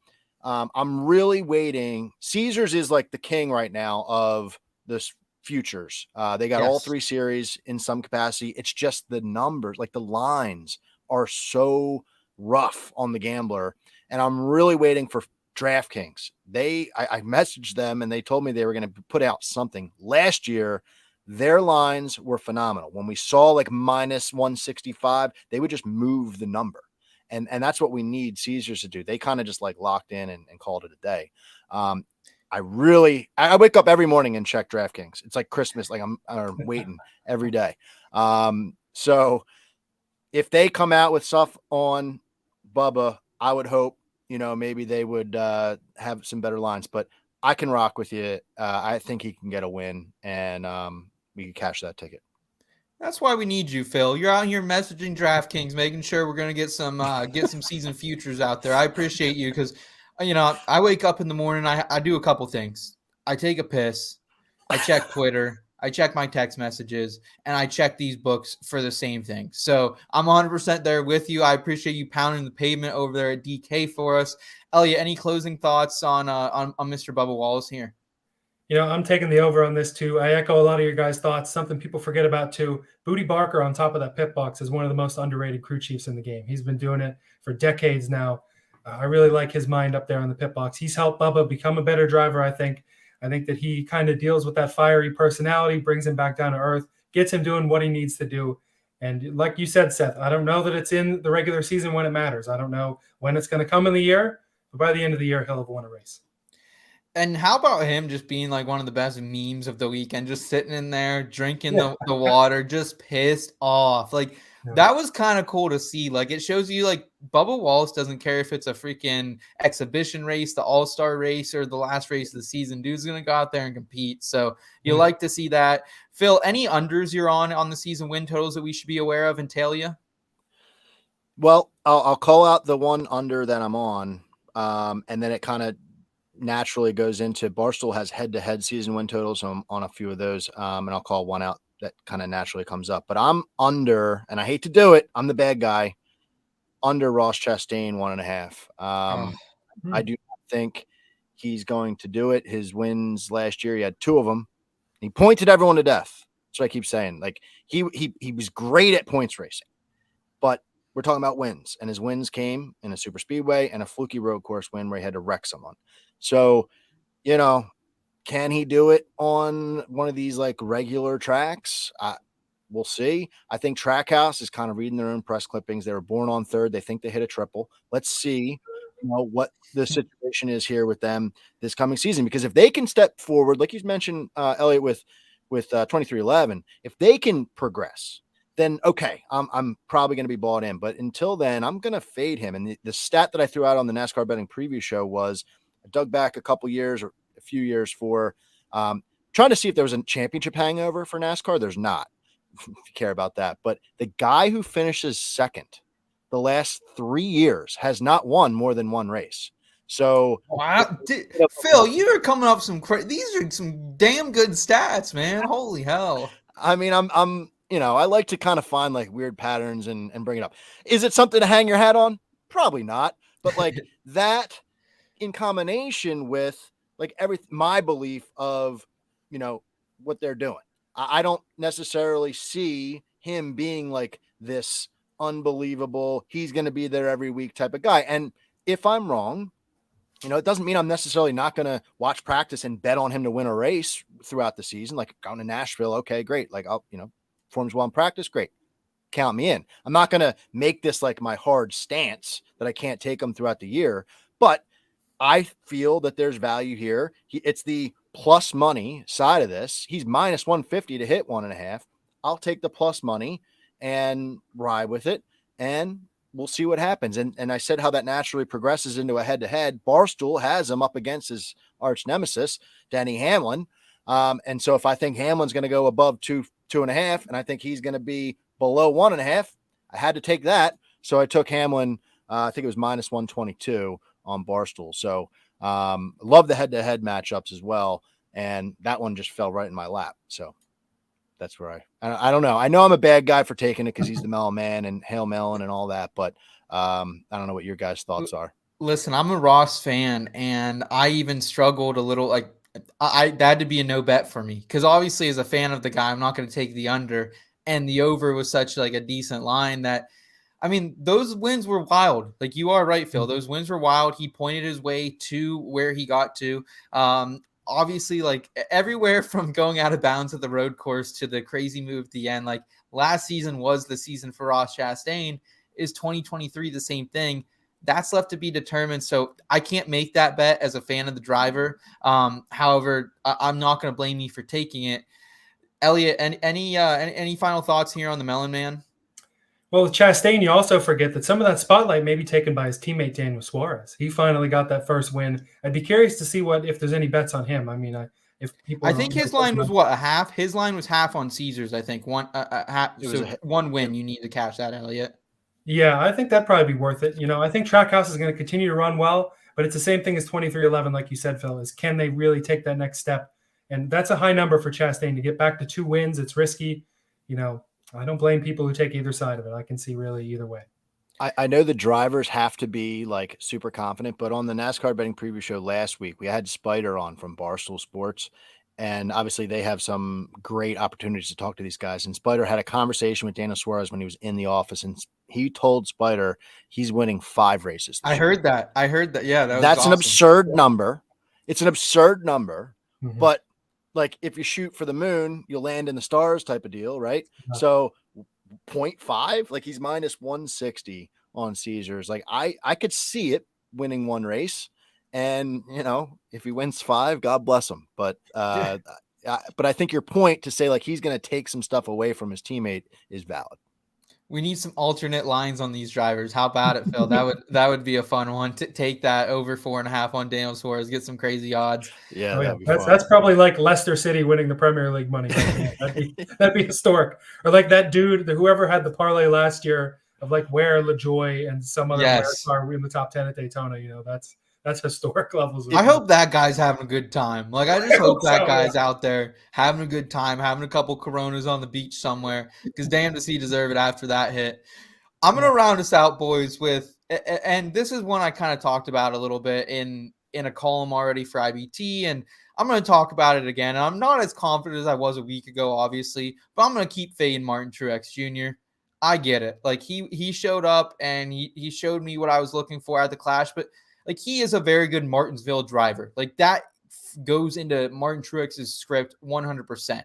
I'm really waiting. Caesars is like the king right now of this futures. They got all 3 series in some capacity. It's just the numbers, like the lines are so rough on the gambler. And I'm really waiting for DraftKings. I messaged them and they told me they were going to put out something last year. their lines were phenomenal. When we saw like minus 165, they would just move the number. And that's what we need Caesars to do. They kind of just like locked in and called it a day. I wake up every morning and check DraftKings. It's like Christmas. Like I'm waiting every day. So if they come out with stuff on Bubba, I would hope, maybe they would have some better lines, but I can rock with you. I think he can get a win, and we can cash that ticket. That's why we need you, Phil. You're out here messaging DraftKings, making sure we're going to get some season futures out there. I appreciate you because, I wake up in the morning. I do a couple things. I take a piss. I check Twitter. I check my text messages, and I check these books for the same thing. So I'm 100% there with you. I appreciate you pounding the pavement over there at DK for us. Elliot, any closing thoughts on Mr. Bubba Wallace here? I'm taking the over on this too. I echo a lot of your guys' thoughts. Something people forget about too. Booty Barker on top of that pit box is one of the most underrated crew chiefs in the game. He's been doing it for decades now. I really like his mind up there on the pit box. He's helped Bubba become a better driver, I think. I think that he kind of deals with that fiery personality, brings him back down to earth, gets him doing what he needs to do. And like you said, Seth, I don't know that it's in the regular season when it matters. I don't know when it's going to come in the year, but by the end of the year, he'll have won a race. And how about him just being like one of the best memes of the weekend, just sitting in there, drinking the water, just pissed off. Like, that was kind of cool to see. Like, it shows you, like, Bubba Wallace doesn't care if it's a freaking exhibition race, the all-star race, or the last race of the season. Dude's going to go out there and compete. So you like to see that. Phil, any unders you're on the season win totals that we should be aware of and tell you? Well, I'll call out the one under that I'm on, and then it kind of naturally goes into Barstool has head-to-head season win totals, so I'm on a few of those, and I'll call one out that kind of naturally comes up. But I'm under, and I hate to do it, I'm the bad guy, under Ross Chastain 1.5. I do not think he's going to do it. His wins last year, he had 2 of them. He pointed everyone to death. That's what I keep saying. Like he was great at points racing, but we're talking about wins, and his wins came in a super speedway and a fluky road course win where he had to wreck someone. So, can he do it on one of these like regular tracks? We'll see. I think Trackhouse is kind of reading their own press clippings. They were born on third. They think they hit a triple. Let's see, what the situation is here with them this coming season. Because if they can step forward, like you mentioned, Elliot, with 2311, if they can progress, then okay, I'm probably going to be bought in. But until then, I'm going to fade him. And the stat that I threw out on the NASCAR betting preview show was I dug back a couple years or a few years for trying to see if there was a championship hangover for NASCAR. There's not, if you care about that. But the guy who finishes second the last 3 years has not won more than one race. So wow, Phil, you are coming up these are some damn good stats, man. Holy hell. I mean, I'm I like to kind of find like weird patterns and bring it up. Is it something to hang your hat on? Probably not. But like that in combination with like my belief of, what they're doing. I don't necessarily see him being like this unbelievable, he's going to be there every week type of guy. And if I'm wrong, it doesn't mean I'm necessarily not going to watch practice and bet on him to win a race throughout the season. Like going to Nashville. Okay, great. Like I'll, performs well in practice. Great. Count me in. I'm not going to make this like my hard stance that I can't take him throughout the year, but I feel that there's value here. It's the plus money side of this. He's minus 150 to hit 1.5. I'll take the plus money and ride with it, and we'll see what happens. And I said how that naturally progresses into a head-to-head. Barstool has him up against his arch nemesis, Denny Hamlin. And so if I think Hamlin's going to go above 2.5, and I think he's going to be below 1.5, I had to take that. So I took Hamlin. I think it was minus 122 on Barstool. So love the head-to-head matchups as well. And that one just fell right in my lap. So that's where I don't know. I know I'm a bad guy for taking it because he's the Mellow Man and Hail Melon and all that. But I don't know what your guys' thoughts are. Listen, I'm a Ross fan, and I even struggled a little. Like, that had to be a no bet for me because obviously as a fan of the guy, I'm not going to take the under, and the over was such like a decent line that, I mean, those wins were wild. Like you are right, Phil. Those wins were wild. He pointed his way to where he got to. obviously, like everywhere from going out of bounds at the road course to the crazy move at the end, like last season was the season for Ross Chastain. Is 2023 the same thing? That's left to be determined. So I can't make that bet as a fan of the driver. However, I'm not going to blame you for taking it. Elliot, any final thoughts here on the Melon Man? Well, with Chastain, you also forget that some of that spotlight may be taken by his teammate Daniel Suarez. He finally got that first win. I'd be curious to see if there's any bets on him. I mean, if people, I think his line was what, a half. His line was half on Caesars. I think one half. So one win, you need to cash that, Elliot. Yeah, I think that'd probably be worth it. I think Trackhouse is going to continue to run well, but it's the same thing as 2311, like you said, Phil. Is can they really take that next step? And that's a high number for Chastain to get back to 2 wins. It's risky. I don't blame people who take either side of it. I can see really either way. I know the drivers have to be like super confident, but on the NASCAR betting preview show last week, we had Spider on from Barstool Sports, and obviously they have some great opportunities to talk to these guys. And Spider had a conversation with Daniel Suarez when he was in the office, and he told Spider he's winning 5 races. I heard that. Yeah, that's awesome. An absurd number. It's an absurd number, but like if you shoot for the moon, you'll land in the stars type of deal, right? Yeah. So 0.5, like he's minus 160 on Caesars. Like I could see it winning 1 race, and if he wins 5, God bless him. But but I think your point to say like he's going to take some stuff away from his teammate is valid. We need some alternate lines on these drivers. How about it, Phil? That would be a fun one to take that over 4.5 on Daniel Suarez, get some crazy odds. Yeah, that's probably like Leicester City winning the Premier League money. That'd be historic. Or like that dude, whoever had the parlay last year of like Ware, LaJoy, and some other car in the top 10 at Daytona. That's historic levels. I hope that guy's having a good time. Like, I just hope that guy's out there having a good time, having a couple Coronas on the beach somewhere, because damn does he deserve it after that hit. I'm going to round us out, boys, with, and this is one I kind of talked about a little bit in a column already for IBT, and I'm going to talk about it again. And I'm not as confident as I was a week ago, obviously, but I'm going to keep fading Martin Truex Jr. I get it. Like, he showed up, and he showed me what I was looking for at the Clash, but like, he is a very good Martinsville driver. Like, that goes into Martin Truex's script 100%.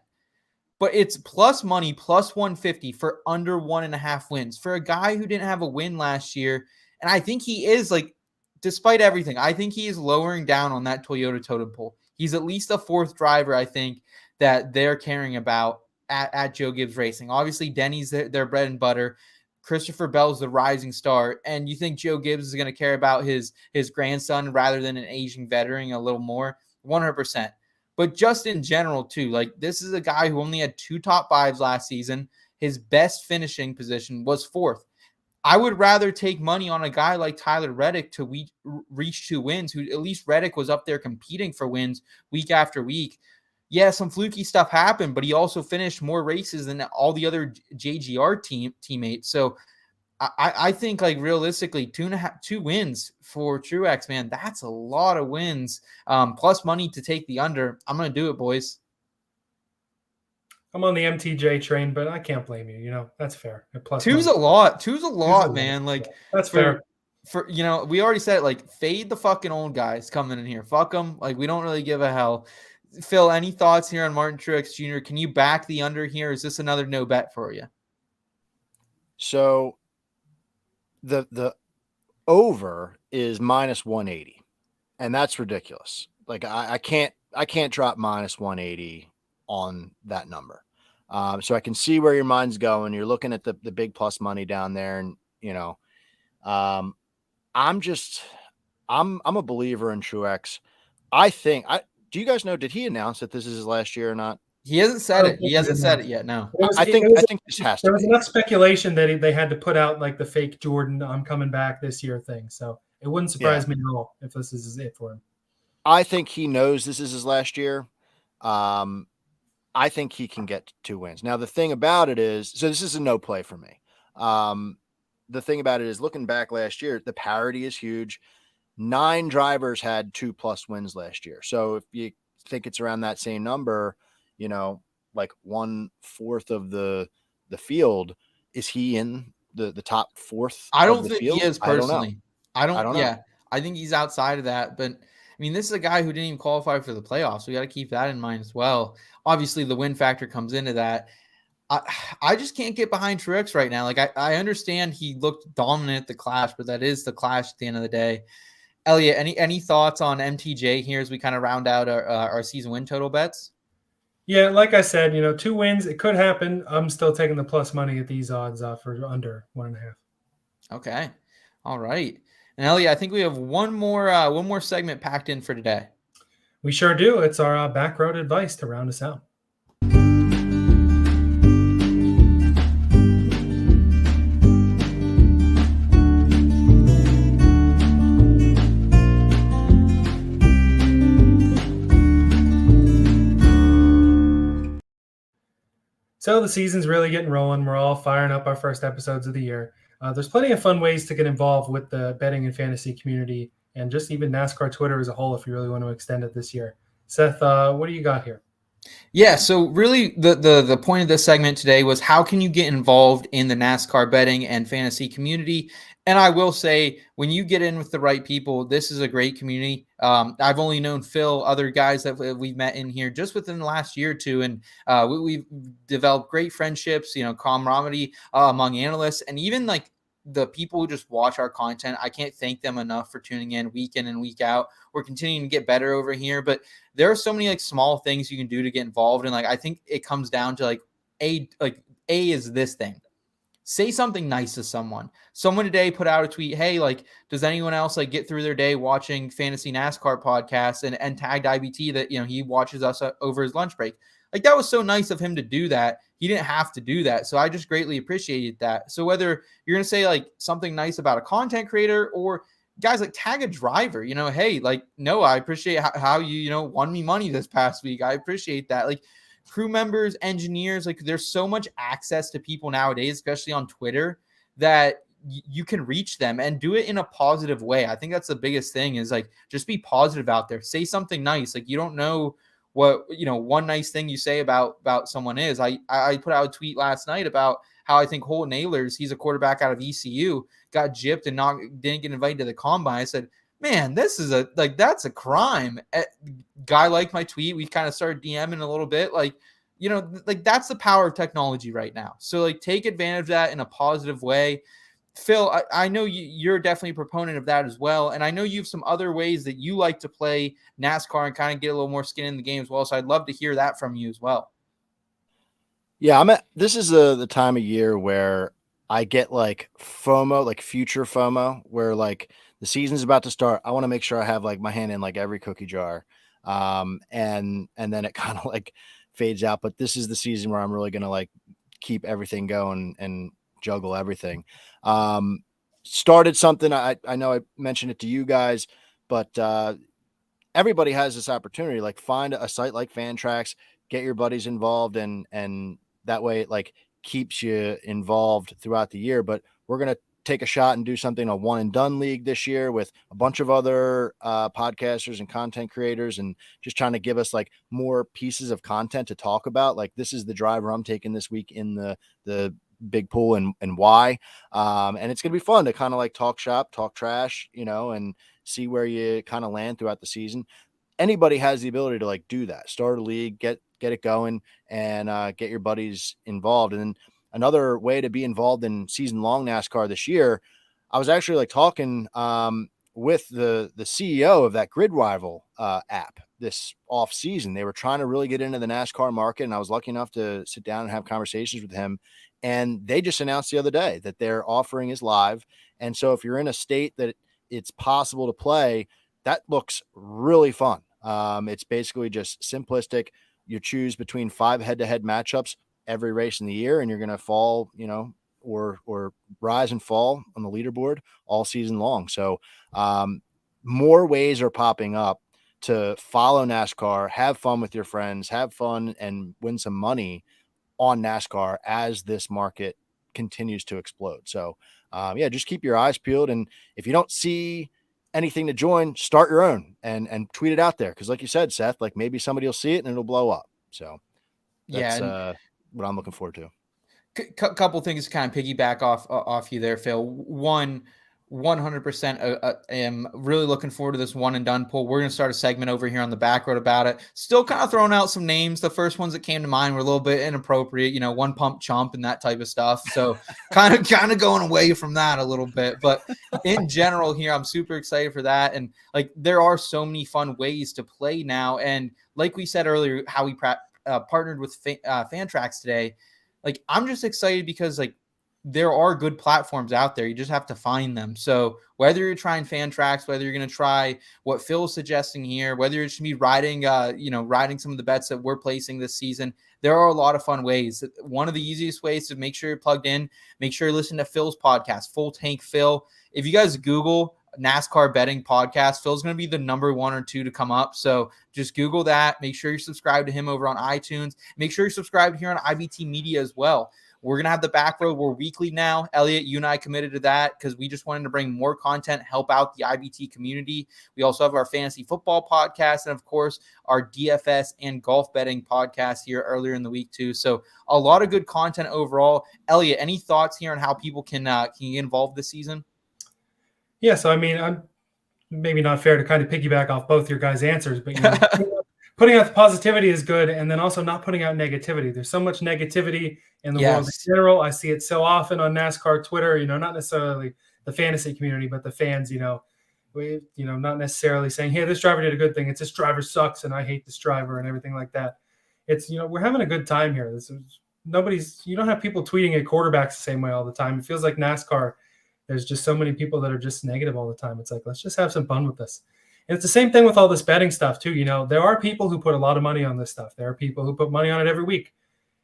But it's plus money, plus 150 for under 1.5 wins. For a guy who didn't have a win last year, and I think he is, like, despite everything, I think he is lowering down on that Toyota totem pole. He's at least a 4th driver, I think, that they're caring about at Joe Gibbs Racing. Obviously, Denny's their bread and butter. Christopher Bell's the rising star, and you think Joe Gibbs is going to care about his grandson rather than an aging veteran a little more? 100%. But just in general, too, like, this is a guy who only had 2 top 5s last season. His best finishing position was 4th. I would rather take money on a guy like Tyler Reddick to reach 2 wins, who at least Reddick was up there competing for wins week after week. Yeah, some fluky stuff happened, but he also finished more races than all the other JGR teammates. So I think, like, realistically, 2 wins for Truex, man, that's a lot of wins. Plus money to take the under. I'm going to do it, boys. I'm on the MTJ train, but I can't blame you. That's fair. Plus Two's money. A lot. Two's a lot, man. Like, that's fair. For we already said it, like, fade the fucking old guys coming in here. Fuck them. Like, we don't really give a hell. Phil, any thoughts here on Martin Truex Jr.? Can you back the under here? Is this another no bet for you? So the over is minus 180, and that's ridiculous. Like, I can't drop minus 180 on that number. So I can see where your mind's going. You're looking at the big plus money down there, and I'm a believer in Truex. Do you guys know, did he announce that this is his last year or not? He hasn't said it. He hasn't said it yet. No. I think this has to be. There was enough speculation that they had to put out like the fake Jordan "I'm coming back this year" thing. So it wouldn't surprise me at all if this is it for him. I think he knows this is his last year. I think he can get 2 wins. Now, the thing about it is, so this is a no play for me. The thing about it is, looking back last year, the parity is huge. 9 drivers had 2+ wins last year. So if you think it's around that same number, like 1/4 of the field, is he in the top 4th? I don't think he is personally. I don't know. Yeah, I think he's outside of that. But mean, this is a guy who didn't even qualify for the playoffs. We got to keep that in mind as well. Obviously, the win factor comes into that. I just can't get behind Truex right now. Like I understand he looked dominant at the Clash, but that is the Clash at the end of the day. Elliot, any thoughts on MTJ here as we kind of round out our season win total bets? Yeah, like I said, 2 wins, it could happen. I'm still taking the plus money at these odds for under 1.5. Okay, all right. And Elliot, I think we have one more segment packed in for today. We sure do. It's our Backroad advice to round us out. So the season's really getting rolling. We're all firing up our first episodes of the year. There's plenty of fun ways to get involved with the betting and fantasy community and just even NASCAR Twitter as a whole if you really want to extend it this year. Seth, what do you got here? Yeah, so really the point of this segment today was how can you get involved in the NASCAR betting and fantasy community? And I will say, when you get in with the right people, this is a great community. I've only known Phil, other guys that we've met in here just within the last year or two, and we've developed great friendships, camaraderie among analysts, and even like the people who just watch our content. I can't thank them enough for tuning in week in and week out. We're continuing to get better over here, but there are so many like small things you can do to get involved. And like, I think it comes down to A is this thing. Say something nice to someone. Someone today put out a tweet, hey, like, does anyone else like get through their day watching Fantasy NASCAR podcasts and tagged IBT that, he watches us over his lunch break. Like, that was so nice of him to do that. He didn't have to do that. So I just greatly appreciated that. So whether you're going to say like something nice about a content creator or guys, like tag a driver, hey, like, no, I appreciate how you, won me money this past week. I appreciate that. Like, crew members, engineers, like there's so much access to people nowadays, especially on Twitter, that you can reach them and do it in a positive way. I think that's the biggest thing is like, just be positive out there. Say something nice. Like, you don't know what, one nice thing you say about someone is. I put out a tweet last night about how I think Holton Ahlers, he's a quarterback out of ECU, got gypped and didn't get invited to the combine. I said, man, this is that's a crime. Guy liked my tweet. We kind of started DMing a little bit. Like, that's the power of technology right now. So like, take advantage of that in a positive way. Phil, I know you're definitely a proponent of that as well. And I know you have some other ways that you like to play NASCAR and kind of get a little more skin in the game as well. So I'd love to hear that from you as well. Yeah, this is the time of year where I get like FOMO, like future FOMO, where like the season's about to start. I want to make sure I have like my hand in like every cookie jar. And then it kind of like fades out. But this is the season where I'm really going to like keep everything going and juggle everything. Started something. I know I mentioned it to you guys, but everybody has this opportunity. Like, find a site like Fantrax, get your buddies involved, and that way it like keeps you involved throughout the year. But we're going to take a shot and do something, a one and done league this year with a bunch of other podcasters and content creators, and just trying to give us like more pieces of content to talk about. Like, this is the driver I'm taking this week in the big pool and why. And it's going to be fun to kind of like talk shop, talk trash, and see where you kind of land throughout the season. Anybody has the ability to like do that, start a league, get it going, and get your buddies involved. And then another way to be involved in season long NASCAR this year, I was actually like talking with the CEO of that Grid Rival app this off season. They were trying to really get into the NASCAR market, and I was lucky enough to sit down and have conversations with him. And they just announced the other day that their offering is live. And so if you're in a state that it's possible to play, that looks really fun. It's basically just simplistic. You choose between 5 head-to-head matchups every race in the year, and you're going to fall, or rise and fall on the leaderboard all season long. So more ways are popping up to follow NASCAR, have fun with your friends, have fun, and win some money on NASCAR as this market continues to explode. So just keep your eyes peeled. And if you don't see anything to join, start your own and tweet it out there. Cause like you said, Seth, like maybe somebody will see it and it'll blow up. So that's what I'm looking forward to. Couple things to kind of piggyback off you there, Phil. One, 100% am really looking forward to this one and done poll. We're going to start a segment over here on the Backroad about it. Still kind of throwing out some names. The first ones that came to mind were a little bit inappropriate, one pump chump and that type of stuff. So kind of going away from that a little bit. But in general here, I'm super excited for that. And like, there are so many fun ways to play now. And like we said earlier, how we partnered with Fantrax today. Like, I'm just excited because like, there are good platforms out there. You just have to find them. So whether you're trying Fantrax, whether you're going to try what Phil's suggesting here, whether you're just be riding some of the bets that we're placing this season, there are a lot of fun ways. One of the easiest ways to make sure you're plugged in, make sure you listen to Phil's podcast, Full Tank Phil. If you guys Google NASCAR betting podcast, Phil's going to be the number 1 or 2 to come up. So just Google that. Make sure you're subscribed to him over on iTunes. Make sure you're subscribed here on IBT Media as well. We're going to have the Backroad. We're weekly now. Elliot, you and I committed to that because we just wanted to bring more content, help out the IBT community. We also have our fantasy football podcast and, of course, our DFS and golf betting podcast here earlier in the week, too. So a lot of good content overall. Elliot, any thoughts here on how people can get involved this season? Yeah, so I mean, I'm maybe not fair to kind of piggyback off both your guys' answers, but putting out the positivity is good, and then also not putting out negativity. There's so much negativity in the world in general. I see it so often on NASCAR Twitter. Not necessarily the fantasy community, but the fans. Not necessarily saying, "Hey, this driver did a good thing." It's this driver sucks, and I hate this driver, and everything like that. It's we're having a good time here. You don't have people tweeting at quarterbacks the same way all the time. It feels like NASCAR. There's just so many people that are just negative all the time. It's like, let's just have some fun with this. And it's the same thing with all this betting stuff too. There are people who put a lot of money on this stuff. There are people who put money on it every week.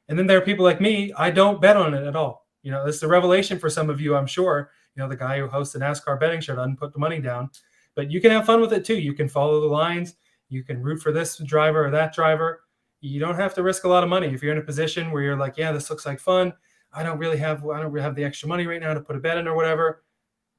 And then there are people like me, I don't bet on it at all. It's a revelation for some of you, I'm sure. The guy who hosts the NASCAR betting show doesn't put the money down. But you can have fun with it too. You can follow the lines. You can root for this driver or that driver. You don't have to risk a lot of money. If you're in a position where you're like, yeah, this looks like fun. I don't really have the extra money right now to put a bet in or whatever.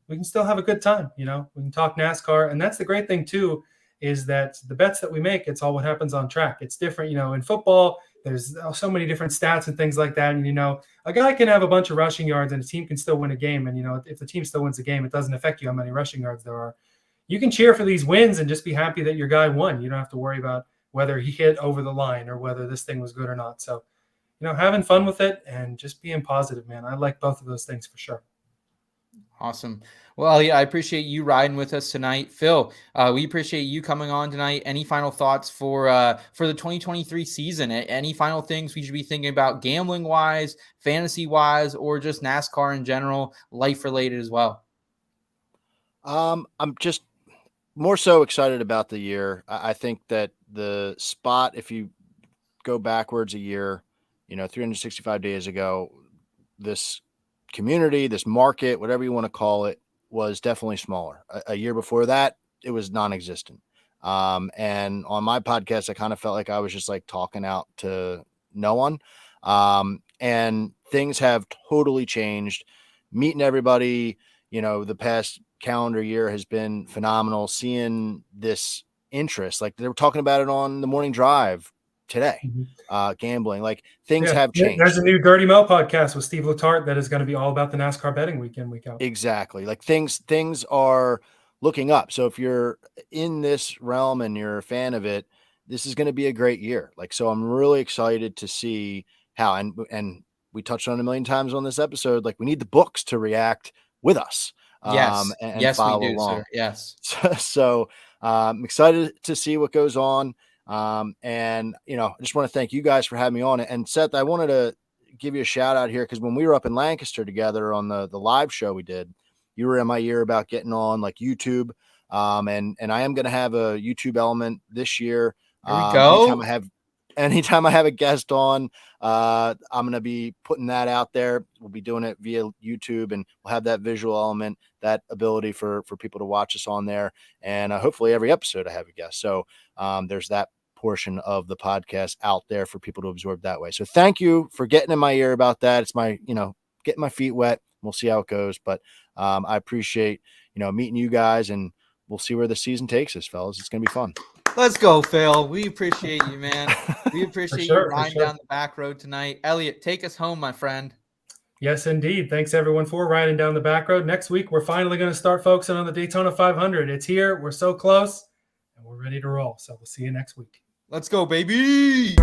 We can still have a good time. We can talk NASCAR. And that's the great thing too, is that the bets that we make, it's all what happens on track. It's different. In football, there's so many different stats and things like that. And, a guy can have a bunch of rushing yards and a team can still win a game. And, if the team still wins a game, it doesn't affect you how many rushing yards there are. You can cheer for these wins and just be happy that your guy won. You don't have to worry about whether he hit over the line or whether this thing was good or not. So, having fun with it and just being positive, man. I like both of those things for sure. Awesome. Well, yeah, I appreciate you riding with us tonight. Phil, we appreciate you coming on tonight. Any final thoughts for the 2023 season? Any final things we should be thinking about gambling-wise, fantasy-wise, or just NASCAR in general, life-related as well? I'm just more so excited about the year. I think that the spot, if you go backwards a year, 365 days ago, this community, this market, whatever you want to call it, was definitely smaller. A year before that, it was non-existent. And on my podcast, I kind of felt like I was just like talking out to no one. And things have totally changed. Meeting everybody, the past calendar year has been phenomenal. Seeing this interest, like they were talking about it on the morning drive today, gambling, like things have changed. There's a new Dirty Mo podcast with Steve Letarte that is going to be all about the NASCAR betting week in, week out. Exactly. Like things are looking up. So if you're in this realm and you're a fan of it, this is going to be a great year. Like, so I'm really excited to see how, and we touched on it a million times on this episode, like we need the books to react with us. Yes. And yes, follow we do, along. sir. Yes. So I'm excited to see what goes on. And I just want to thank you guys for having me on. And Seth, I wanted to give you a shout out here, because when we were up in Lancaster together on the live show we did, you were in my ear about getting on like YouTube. And I am going to have a YouTube element this year. Here we go. Anytime I have a guest on, I'm going to be putting that out there. We'll be doing it via YouTube, and we'll have that visual element, that ability for people to watch us on there. And hopefully every episode I have a guest. So there's that portion of the podcast out there for people to absorb that way. So thank you for getting in my ear about that. It's my, getting my feet wet. We'll see how it goes. But I appreciate, meeting you guys, and we'll see where the season takes us, fellas. It's going to be fun. Let's go, Phil. We appreciate you, man. We appreciate you riding down the back road tonight. Elliot, take us home, my friend. Yes, indeed. Thanks, everyone, for riding down the back road. Next week, we're finally going to start focusing on the Daytona 500. It's here. We're so close, and we're ready to roll. So we'll see you next week. Let's go, baby.